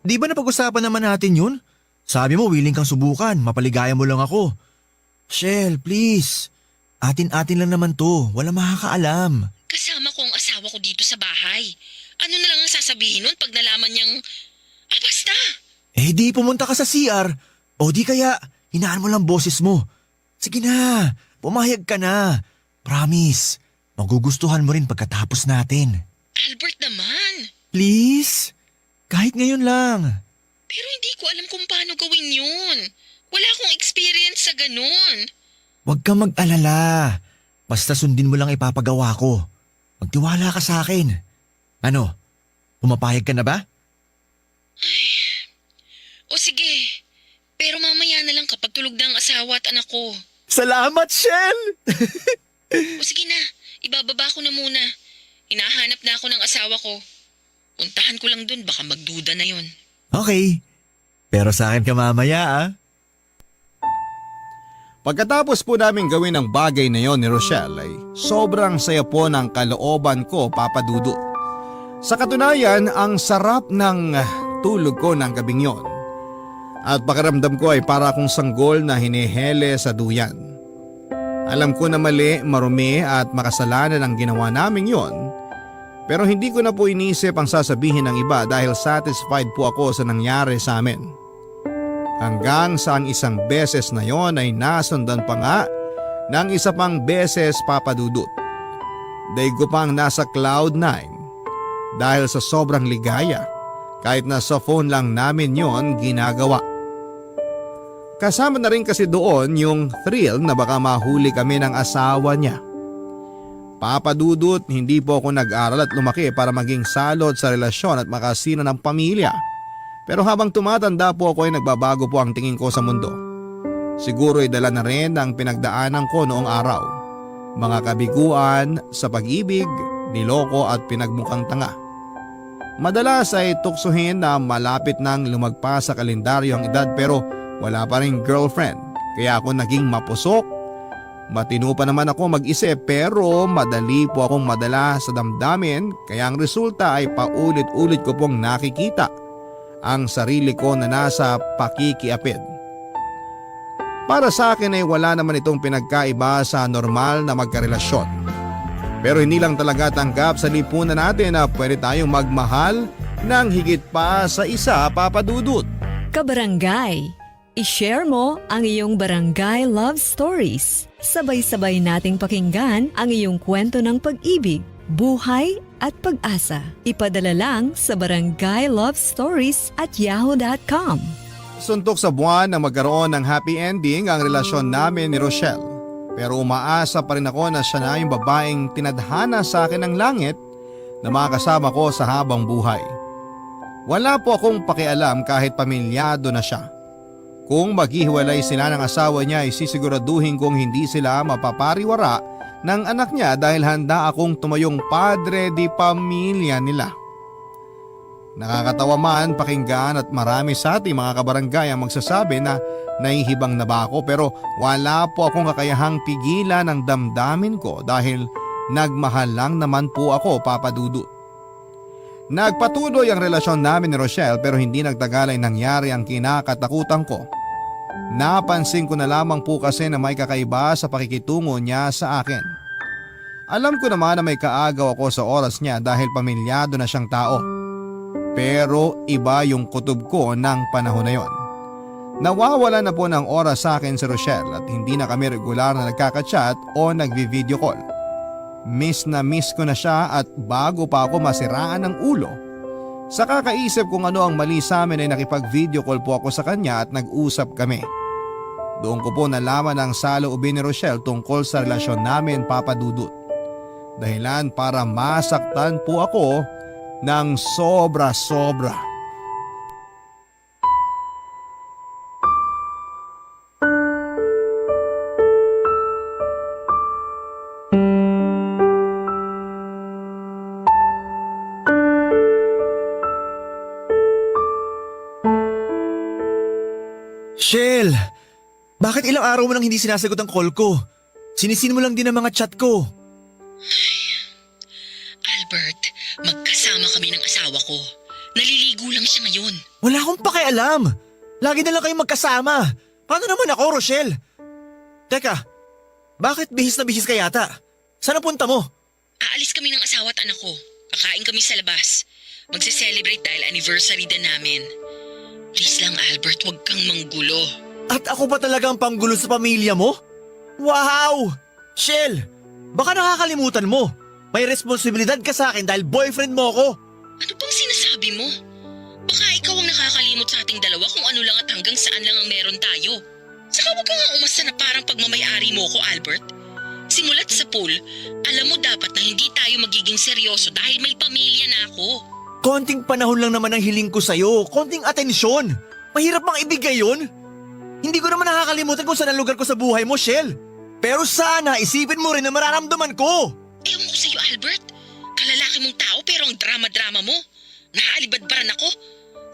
Di ba napag-usapan naman natin yun? Sabi mo willing kang subukan, mapaligaya mo lang ako. Shell, please. Atin-atin lang naman to, wala makakaalam. Kasama ko ang asawa ko dito sa bahay. Ano na lang ang sasabihin nun pag nalaman niyang… basta! Eh di pumunta ka sa CR. O di kaya, hinaan mo lang boses mo. Sige na, pumayag ka na. Promise, magugustuhan mo rin pagkatapos natin. Albert naman! Please, kahit ngayon lang. Pero hindi ko alam kung paano gawin yun. Wala akong experience sa ganun. Huwag kang mag-alala. Basta sundin mo lang ipapagawa ko. Magtiwala ka sa akin. Ano, pumapayag ka na ba? O sige, pero mamaya na lang kapag tulog na ang asawa at anak ko. Salamat, Shell! O sige na, ibababa ko na muna. Hinahanap na ako ng asawa ko. Puntahan ko lang dun, baka magduda na yon. Okay. Pero sa akin ka mamaya ah. Pagkatapos po namin gawin ang bagay na yon ni Rochelle ay sobrang saya po ng kalooban ko, Papa Dudut. Sa katunayan, ang sarap ng tulog ko ng gabing yon. At pakiramdam ko ay para akong sanggol na hinihele sa duyan. Alam ko na mali, marumi at makasalanan ang ginawa naming yon. Pero hindi ko na po inisip ang sasabihin ng iba dahil satisfied po ako sa nangyari sa amin. Hanggang sa ang isang beses na yon ay nasundan pa nga ng isa pang beses, Papa Dudut. Daig ko pang nasa cloud 9 dahil sa sobrang ligaya kahit na sa phone lang namin yon ginagawa. Kasama na rin kasi doon yung thrill na baka mahuli kami ng asawa niya. Papa Dudut, hindi po ako nag-aral at lumaki para maging salot sa relasyon at makasino ng pamilya. Pero habang tumatanda po ako ay nagbabago po ang tingin ko sa mundo. Siguro ay dala na rin ang pinagdaanan ko noong araw. Mga kabiguan sa pag-ibig, niloko at pinagmukhang tanga. Madalas ay tuksuhin na malapit nang lumagpas sa kalendaryo ang edad pero wala pa rin girlfriend. Kaya ako naging mapusok. Matino pa naman ako mag-isip pero madali po akong madala sa damdamin kaya ang resulta ay paulit-ulit ko pong nakikita ang sarili ko na nasa pakikiapid. Para sa akin ay wala naman itong pinagkaiba sa normal na magkarelasyon. Pero hindi lang talaga tanggap sa lipunan natin na pwede tayong magmahal ng higit pa sa isa, Papa Dudut. Kabarangay, i-share mo ang iyong barangay love stories. Sabay-sabay nating pakinggan ang iyong kwento ng pag-ibig, buhay at pag-asa. Ipadala lang sa barangaylovestories@yahoo.com. Suntok sa buwan na magkaroon ng happy ending ang relasyon namin ni Rochelle. Pero umaasa pa rin ako na siya na yung babaeng tinadhana sa akin ng langit na makakasama ko sa habang buhay. Wala po akong pakialam kahit pamilyado na siya. Kung maghihiwalay sila ng asawa niya ay sisiguraduhin kong hindi sila mapapariwara ng anak niya dahil handa akong tumayong padre di pamilya nila. Nakakatawa man pakinggan at marami sa ating mga kabarangay ang magsasabi na nahihibang na ba ako pero wala po akong kakayahang pigilan ang damdamin ko dahil nagmahal lang naman po ako, Papa Dudut. Nagpatuloy ang relasyon namin ni Rochelle pero hindi nagtagal ay nangyari ang kinakatakutan ko. Napansin ko na lamang po kasi na may kakaiba sa pakikitungo niya sa akin. Alam ko naman na may kaagaw ako sa oras niya dahil pamilyado na siyang tao. Pero iba yung kutob ko ng panahon na yon. Nawawala na po ng oras sa akin si Rochelle at hindi na kami regular na nagkaka-chat o nagvi-video call. Miss na miss ko na siya at bago pa ako masiraan ng ulo. Sa kakaisip kung ano ang mali sa amin ay nakipag-video call po ako sa kanya at nag-usap kami. Doon ko po nalaman ang saloobin ni Rochelle tungkol sa relasyon namin, Papa Dudut. Dahilan para masaktan po ako ng sobra-sobra. Shell! Bakit ilang araw mo nang hindi sinasagot ang call ko? Sinisin mo lang din ang mga chat ko. Albert, magkasama kami ng asawa ko. Naliligo lang siya ngayon. Wala akong pakialam. Lagi na lang kayong magkasama. Paano naman ako, Rochelle? Teka, bakit bihis na bihis ka yata? Saan ang punta mo? Aalis kami ng asawa at anak ko. Kakain kami sa labas. Magse-celebrate dahil anniversary din namin. Please lang, Albert, huwag kang manggulo. At ako pa talaga ang panggulo sa pamilya mo? Wow! Shell, baka nakakalimutan mo. May responsibilidad ka sa akin dahil boyfriend mo ako. Ano bang sinasabi mo? Baka ikaw ang nakakalimot sa ating dalawa kung ano lang at hanggang saan lang ang meron tayo. Saka huwag ka nga umasa na parang pagmamayari mo ko, Albert. Simulat sa pool, alam mo dapat na hindi tayo magiging seryoso dahil may pamilya na ako. Konting panahon lang naman ang hiling ko sa'yo. Konting atensyon. Mahirap bang ibigay yun? Hindi ko naman nakakalimutan kung saan ang lugar ko sa buhay mo, Shell. Pero sana isipin mo rin na mararamdaman ko. Ewan ko sa'yo, Albert. Kalalaki mong tao pero ang drama-drama mo. Naaalibadbaran ako.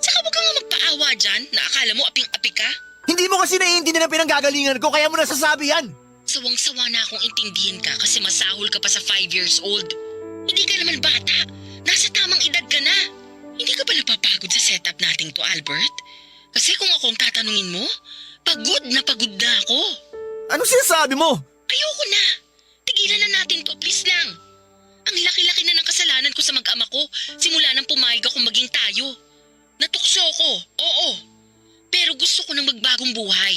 Saka wag ka nga magpaawa dyan na akala mo aping-api ka. Hindi mo kasi naiintindihan ang pinanggagalingan ko kaya mo nasasabi yan. Sawang-sawa na akong intindihin ka kasi masahol ka pa sa 5 years old. Hindi ka naman bata. Nasa tamang edad ka na. Hindi ka ba napapagod sa setup nating to, Albert? Kasi kung ako ang tatanungin mo, pagod na ako. Anong sinasabi mo? Ayoko na. Tigilan na natin to, please lang. Ang laki-laki na ng kasalanan ko sa mag-ama ko simula nang pumayag akong maging tayo. Natukso ko, oo. Pero gusto ko ng magbagong buhay.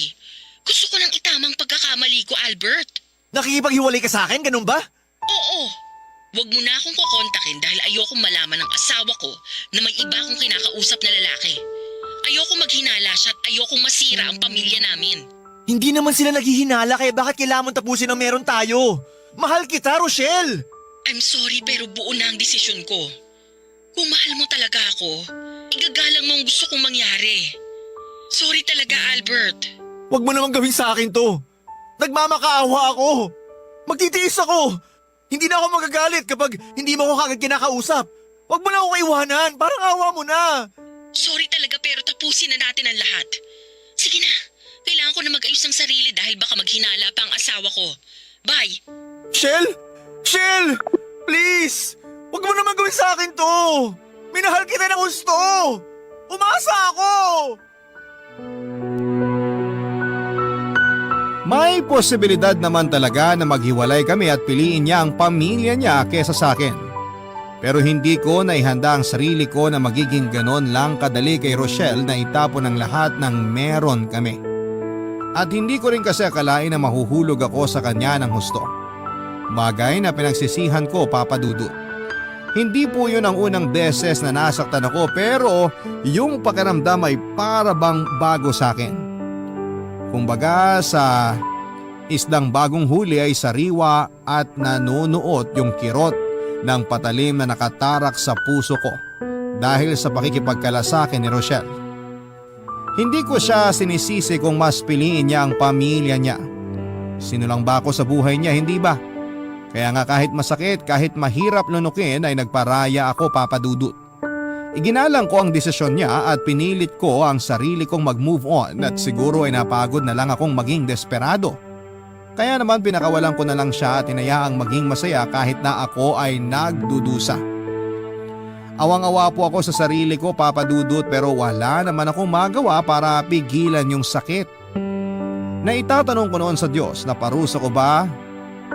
Gusto ko ng itamang pagkakamali ko, Albert. Nakikipaghiwalay ka sa akin, ganun ba? Oo. Huwag mo na akong kukontakin dahil ayokong malaman ng asawa ko na may iba akong kinakausap na lalaki. Ayokong maghinala siya at ayokong masira ang pamilya namin. Hindi naman sila naghihinala kaya bakit kailangan tapusin ang meron tayo? Mahal kita, Rochelle! I'm sorry pero buo na ang desisyon ko. Kung mahal mo talaga ako, igagalang mo ang gusto kong mangyari. Sorry talaga, Albert. Huwag mo naman gawin sa akin to. Nagmamakaawa ako. Magtitiis ako. Hindi na ako magagalit kapag hindi mo ako kagad kinakausap. Huwag mo na ako iwanan. Parang awa mo na. Sorry talaga pero tapusin na natin ang lahat. Sige na, kailangan ko na mag-ayos ng sarili dahil baka maghinala pa ang asawa ko. Bye! Shell? Shell! Please! Huwag mo naman gawin sa akin to. Minahal kita ng gusto. Umasa ako! May posibilidad naman talaga na maghiwalay kami at piliin niya ang pamilya niya kesa sa akin. Pero hindi ko naihanda ang sarili ko na magiging ganon lang kadali kay Rochelle na itapon ang lahat ng meron kami. At hindi ko rin kasi akalain na mahuhulog ako sa kanya ng husto. Bagay na pinagsisihan ko, Papa Dudut. Hindi po yun ang unang beses na nasaktan ako pero yung pakiramdam ay para bang bago sa akin. Kumbaga sa isdang bagong huli ay sariwa at nanunuot yung kirot ng patalim na nakatarak sa puso ko dahil sa pakikipagkalasakin ni Rochelle. Hindi ko siya sinisisi kung mas piliin niya ang pamilya niya. Sinulang ba ako sa buhay niya, hindi ba? Kaya nga kahit masakit, kahit mahirap lunukin ay nagparaya ako, Papa Dudut. Iginalang ko ang desisyon niya at pinilit ko ang sarili kong mag-move on at siguro ay napagod na lang akong maging desperado. Kaya naman pinakawalan ko na lang siya at inayaang maging masaya kahit na ako ay nagdudusa. Awang-awa po ako sa sarili ko, Papa Dudut, pero wala naman akong magawa para pigilan yung sakit. Naitatanong ko noon sa Diyos na parusa ko ba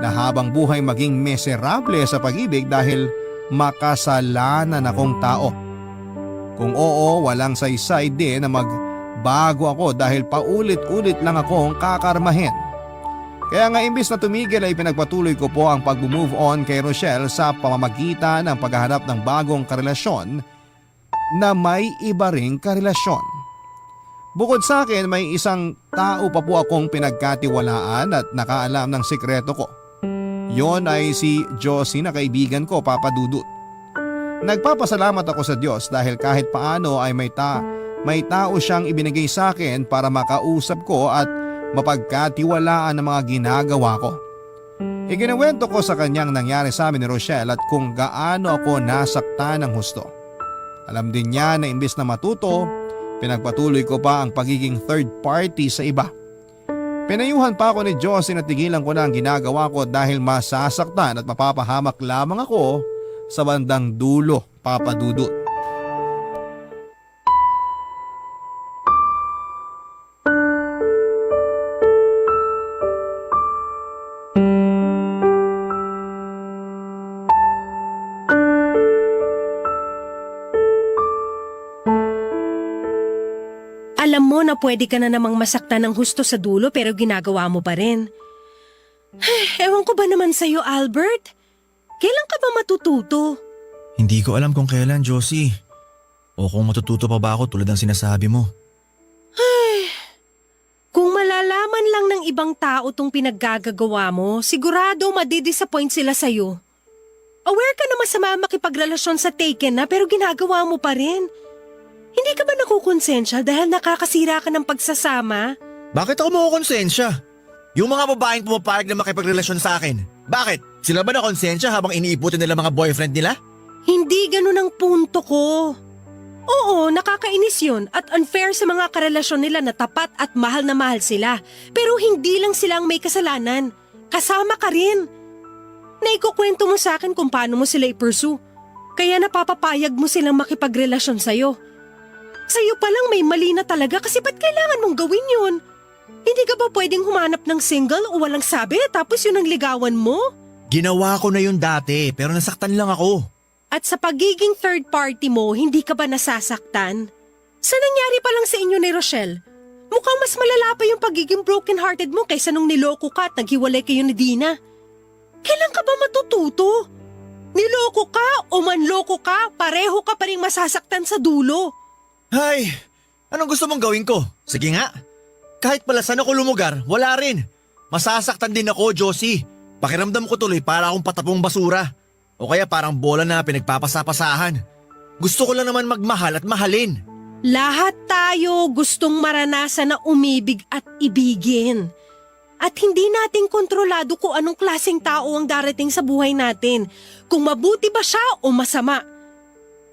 na habang buhay maging miserable sa pag-ibig dahil makasalanan akong tao. Kung oo, walang saysay din na magbago ako dahil paulit-ulit lang akong kakarmahin. Kaya nga imbis na tumigil ay pinagpatuloy ko po ang pag-move on kay Rochelle sa pamamagitan ng paghahanap ng bagong karelasyon na may iba ring karelasyon. Bukod sa akin, may isang tao pa po akong pinagkatiwalaan at nakaalam ng sikreto ko. Yon ay si Josie na kaibigan ko, Papa Dudut. Nagpapasalamat ako sa Diyos dahil kahit paano ay may tao siyang ibinigay sa akin para makausap ko at mapagkatiwalaan ang mga ginagawa ko. Ikinuwento ko sa kanyang nangyari sa amin ni Rochelle at kung gaano ako nasaktan ng husto. Alam din niya na imbes na matuto, pinagpatuloy ko pa ang pagiging third party sa iba. Pinayuhan pa ako ni Josie na tigilan ko na ang ginagawa ko dahil masasaktan at mapapahamak lamang ako sa bandang dulo, Papa Dudut. Alam mo na pwede ka na namang masaktan ng husto sa dulo pero ginagawa mo pa rin. Ewan ko ba naman sa'yo, Albert? Kailan ka ba matututo? Hindi ko alam kung kailan, Josie. O kung matututo pa ba ako tulad ng sinasabi mo. Kung malalaman lang ng ibang tao tong pinaggagawa mo, sigurado madidisappoint sila sa'yo. Aware ka na masama makipagrelasyon sa taken na pero ginagawa mo pa rin. Hindi ka ba nakukonsensya dahil nakakasira ka ng pagsasama? Bakit ako makukonsensya? Yung mga babaeng pumapayag na makipagrelasyon sa akin, bakit? Sila ba na konsensya habang iniiputin nila mga boyfriend nila? Hindi ganun ang punto ko. Oo, nakakainis yun at unfair sa mga karelasyon nila na tapat at mahal na mahal sila. Pero hindi lang sila ang may kasalanan. Kasama ka rin. Naikukwento mo sa akin kung paano mo sila i-pursue. Kaya napapapayag mo silang makipagrelasyon sa'yo. Sa'yo palang may mali na talaga kasi ba't kailangan mong gawin yun? Hindi ka ba pwedeng humanap ng single o walang sabi tapos yun ang ligawan mo? Ginawa ko na yun dati pero nasaktan lang ako. At sa pagiging third party mo, hindi ka ba nasasaktan? Sa nangyari pa lang sa inyo ni Rochelle, mukhang mas malala pa yung pagiging broken-hearted mo kaysa nung niloko ka at naghiwalay kayo ni Dina. Kailan ka ba matututo? Niloko ka o manloko ka, pareho ka pa rin masasaktan sa dulo. Ay, anong gusto mong gawin ko? Sige nga. Kahit pala saan ako lumugar, wala rin. Masasaktan din ako, Josie. Pakiramdam ko tuloy para akong patapong basura. O kaya parang bola na pinagpapasapasahan. Gusto ko lang naman magmahal at mahalin. Lahat tayo gustong maranasan na umibig at ibigin. At hindi natin kontrolado kung anong klaseng tao ang darating sa buhay natin. Kung mabuti ba siya o masama.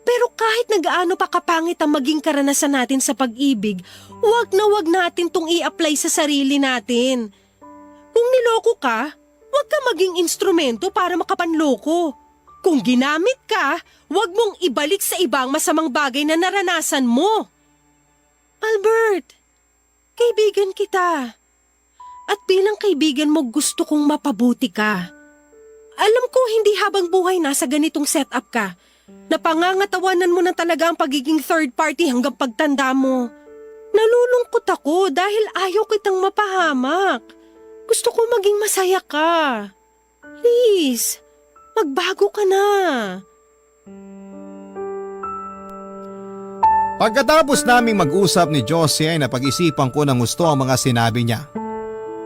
Pero kahit nagaano pa kapangit ang maging karanasan natin sa pag-ibig, wag natin tong i-apply sa sarili natin. Kung niloko ka, wag ka maging instrumento para makapanloko. Kung ginamit ka, wag mong ibalik sa ibang masamang bagay na naranasan mo. Albert, kaibigan kita. At bilang kaibigan mo gusto kong mapabuti ka. Alam ko hindi habang buhay nasa ganitong setup ka. Napangangatawanan mo na talaga ang pagiging third party hanggang pagtanda mo. Nalulungkot ako dahil ayaw kitang mapahamak. Gusto ko maging masaya ka. Please, magbago ka na. Pagkatapos naming mag-usap ni Josie ay napag-isipan ko ng gusto ang mga sinabi niya.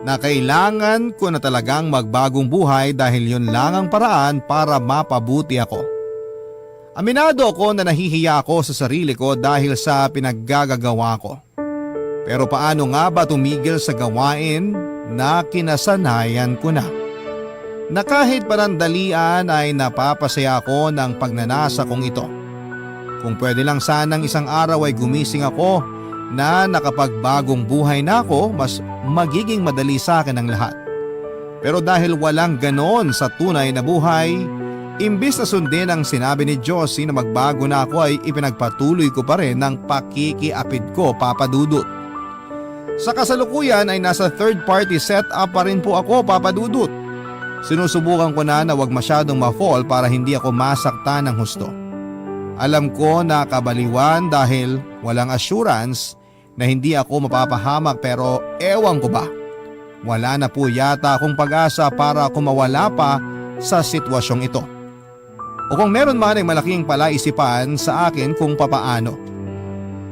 Na kailangan ko na talagang magbagong buhay dahil yun lang ang paraan para mapabuti ako. Aminado ako na nahihiya ako sa sarili ko dahil sa pinaggagawa ko. Pero paano nga ba tumigil sa gawain na kinasanayan ko na? Na kahit panandalian ay napapasaya ako ng pagnanasa kong ito. Kung pwede lang sanang isang araw ay gumising ako na nakapagbagong buhay na ako, mas magiging madali sa akin ang lahat. Pero dahil walang ganon sa tunay na buhay, imbis na sundin ang sinabi ni Josie na magbago na ako ay ipinagpatuloy ko pa rin ng pakikiapid ko, Papa Dudut. Sa kasalukuyan ay nasa third party setup pa rin po ako, Papa Dudut. Sinusubukan ko na wag masyadong ma-fall para hindi ako masaktan ng husto. Alam ko na kabaliwan dahil walang assurance na hindi ako mapapahamak pero ewan ko ba. Wala na po yata akong pag-asa para kumawala pa sa sitwasyong ito. O kung meron man ay malaking palaisipan sa akin kung papaano.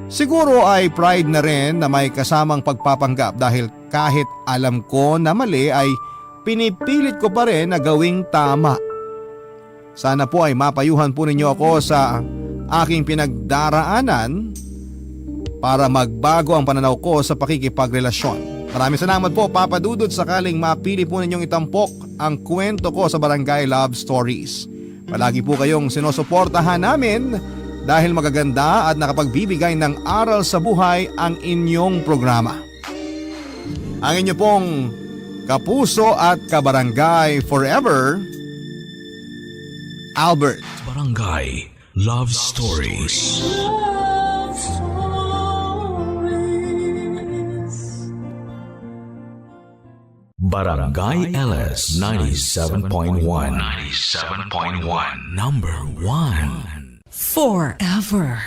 Siguro ay pride na rin na may kasamang pagpapanggap dahil kahit alam ko na mali ay pinipilit ko pa rin na gawing tama. Sana po ay mapayuhan po ninyo ako sa aking pinagdaraanan para magbago ang pananaw ko sa pakikipagrelasyon. Maraming salamat po, Papa Dudut, sakaling mapili po ninyong itampok ang kwento ko sa Barangay Love Stories. Palagi po kayong sinusuportahan namin dahil magaganda at nakapagbibigay ng aral sa buhay ang inyong programa. Ang inyo pong kapuso at kabarangay forever, Albert. Barangay Love Stories. Barangay LS 97.1. 97.1. Number 1. Forever.